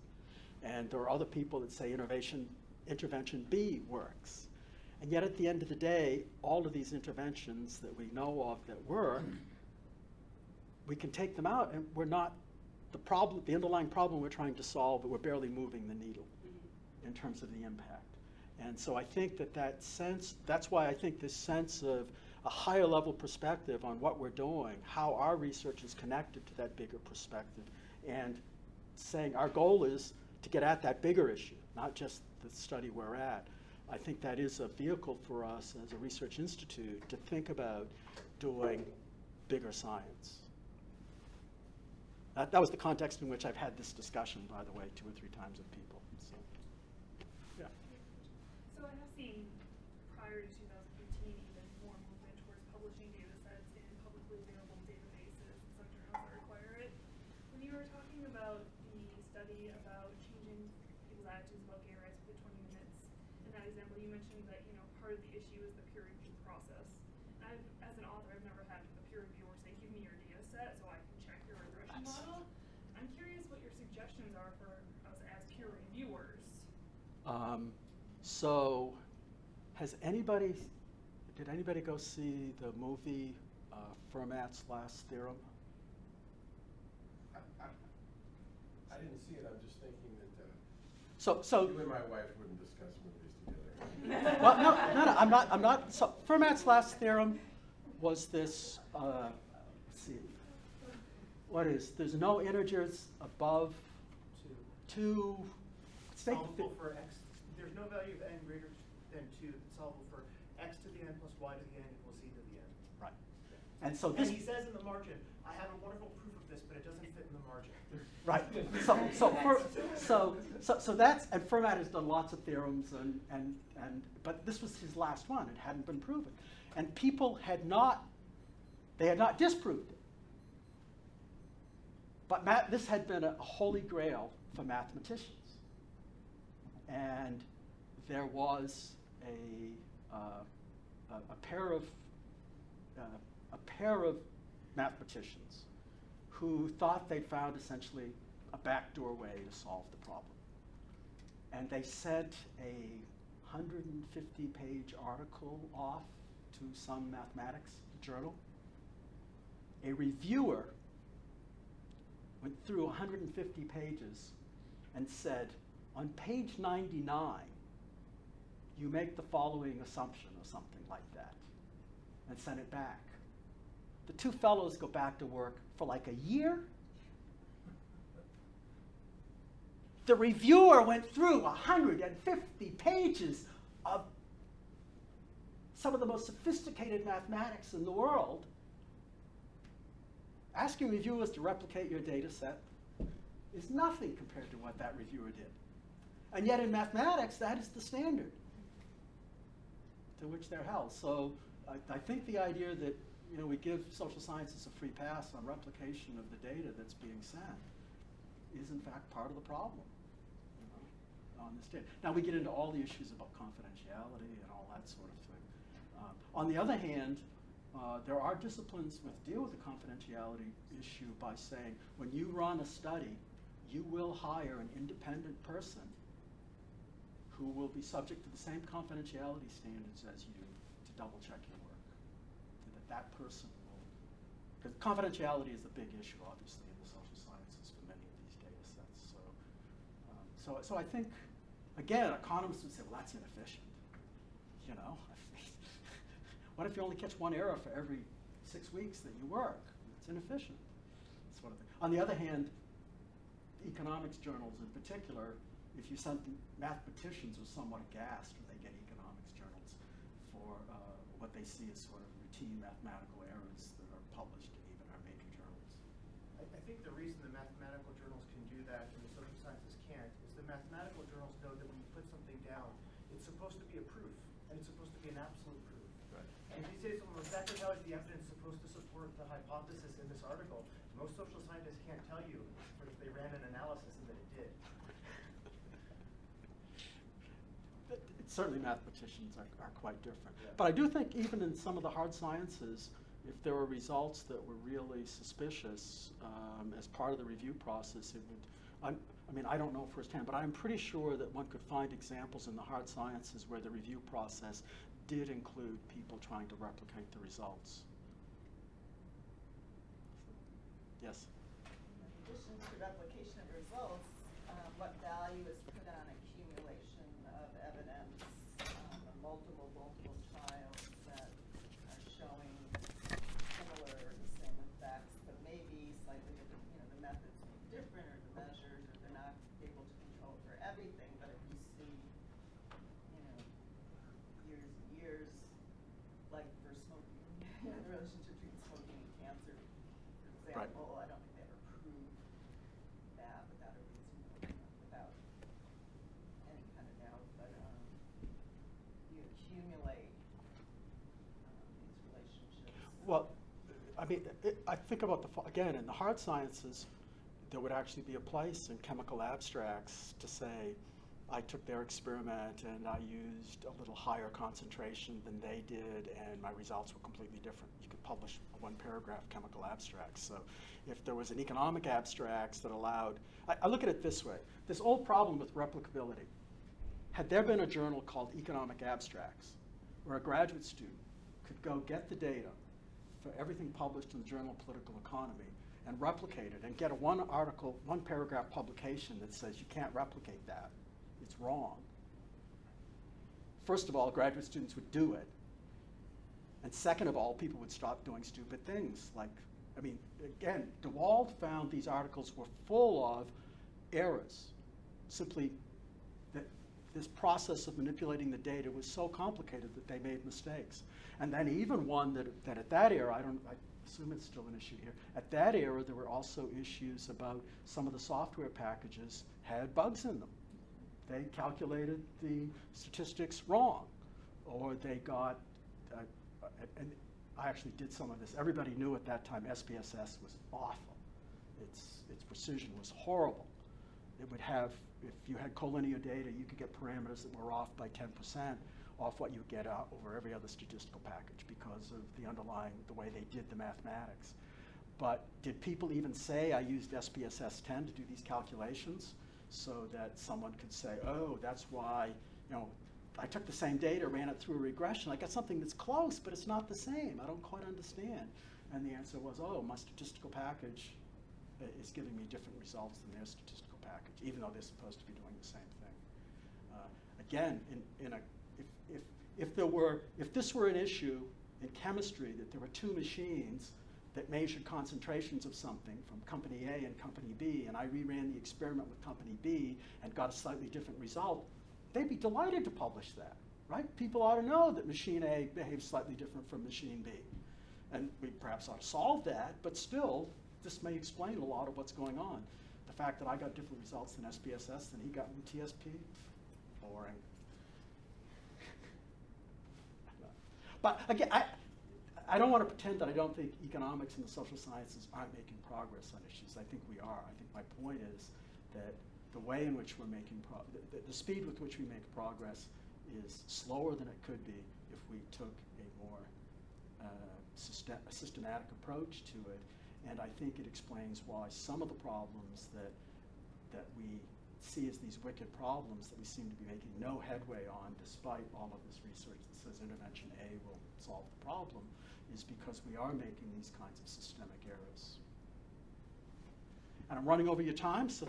And there are other people that say intervention B works. And yet at the end of the day, all of these interventions that we know of that work, we can take them out, and we're not, the underlying problem we're trying to solve, but we're barely moving the needle in terms of the impact. And so I think that's why I think this sense of a higher level perspective on what we're doing, how our research is connected to that bigger perspective, and saying our goal is to get at that bigger issue, not just the study we're at. I think that is a vehicle for us as a research institute to think about doing bigger science. That was the context in which I've had this discussion, by the way, 2 or 3 times with people. So, yeah. So I have seen prior to 2015 even more movement towards publishing data sets in publicly available databases, some journals that require it. When you were talking about the study about changing people's attitudes about gay rights within 20 minutes, in that example you mentioned that part of the issue is the peer review process. And as an author, I've never had a peer reviewer say, give me your data set so I can check your regression model. I'm curious what your suggestions are for us as peer reviewers. So, did anybody go see the movie Fermat's Last Theorem? I didn't see it. I'm just thinking that So you and my wife wouldn't discuss movies together. well, no, I'm not. So Fermat's Last Theorem was this. Let's see. there's no integers above Two. 2. State the Solvable fi- for x, there's no value of n greater than 2 that's solvable for x to the n plus y to the n equals z to the n. Right. And so And this. he says in the margin, I have a wonderful proof of this, but it doesn't fit in the margin. Right. So that's, and Fermat has done lots of theorems, but this was his last one. It hadn't been proven, and people had not disproved it. But this had been a holy grail for mathematicians, and there was a pair of mathematicians who thought they'd found essentially a backdoor way to solve the problem. And they sent a 150-page article off to some mathematics journal. A reviewer went through 150 pages and said, on page 99, you make the following assumption or something like that, and sent it back. The two fellows go back to work for like a year. The reviewer went through 150 pages of some of the most sophisticated mathematics in the world. Asking reviewers to replicate your data set is nothing compared to what that reviewer did. And yet in mathematics, that is the standard to which they're held. So I think the idea that we give social sciences a free pass on replication of the data that's being sent is in fact part of the problem on this data. Now we get into all the issues about confidentiality and all that sort of thing. On the other hand, there are disciplines which deal with the confidentiality issue by saying when you run a study, you will hire an independent person who will be subject to the same confidentiality standards as you to double check your work. So that person will, because confidentiality is a big issue obviously in the social sciences for many of these data sets. So I think, again, economists would say, well, that's inefficient. What if you only catch one error for every 6 weeks that you work? It's inefficient, sort of thing. On the other hand, economics journals in particular, if you sent mathematicians, are somewhat aghast when they get economics journals for what they see as sort of routine mathematical errors that are published in even our major journals. I think the reason the mathematical journals can do that and the social sciences can't is the mathematical journals know that when you put something down, it's supposed to be a proof, and it's supposed to be an absolute proof. Right. And if you say to someone, exactly how is the evidence supposed to support the hypothesis in this article, most social scientists can't tell you if they ran an analysis and that it did. Certainly mathematicians are quite different. Yeah. But I do think even in some of the hard sciences, if there were results that were really suspicious as part of the review process, it would, I don't know firsthand, but I'm pretty sure that one could find examples in the hard sciences where the review process did include people trying to replicate the results. Yes? In addition to replication of results, what value is put on accumulation of evidence, multiple trials that are showing similar or the same effects, but maybe slightly different, the methods may be different or the measures, or they're not able to control for everything, but if you see, years and years, like for smoking, the relationship between smoking and cancer, for example, I don't think they ever proved that without a reason, without any kind of doubt, but you accumulate these relationships. Well, I think about again, in the hard sciences, there would actually be a place in chemical abstracts to say, I took their experiment and I used a little higher concentration than they did, and my results were completely different. You could publish a one-paragraph chemical abstract. So if there was an economic abstracts that allowed, I look at it this way, this old problem with replicability. Had there been a journal called Economic Abstracts, where a graduate student could go get the data for everything published in the Journal of Political Economy and replicate it and get a one-paragraph publication that says you can't replicate that, it's wrong. First of all, graduate students would do it. And second of all, people would stop doing stupid things like I mean, again, DeWald found these articles were full of errors. Simply that this process of manipulating the data was so complicated that they made mistakes. And then even one that at that era, I assume it's still an issue here, at that era there were also issues about some of the software packages had bugs in them. They calculated the statistics wrong, or they got, and I actually did some of this. Everybody knew at that time SPSS was awful. Its precision was horrible. It would have, if you had collinear data, you could get parameters that were off by 10% off what you would get out over every other statistical package because of the underlying, the way they did the mathematics. But did people even say, I used SPSS 10 to do these calculations so that someone could say, oh, that's why, you know, I took the same data, ran it through a regression, I got something that's close, but it's not the same. I don't quite understand. And the answer was, oh, my statistical package is giving me different results than their statistical package, even though they're supposed to be doing the same thing. Again, if this were an issue in chemistry, that there were two machines that measured concentrations of something from company A and company B, and I reran the experiment with company B and got a slightly different result, they'd be delighted to publish that, right? People ought to know that machine A behaves slightly different from machine B. And we perhaps ought to solve that, but still, this may explain a lot of what's going on. The fact that I got different results than SPSS than he got in TSP, boring. But again, I don't want to pretend that I don't think economics and the social sciences aren't making progress on issues. I think we are. I think my point is that the way in which we're making the speed with which we make progress is slower than it could be if we took a more systematic approach to it. And I think it explains why some of the problems that we see as these wicked problems that we seem to be making no headway on, despite all of this research that says intervention A will solve the problem, is because we are making these kinds of systemic errors. And I'm running over your time, so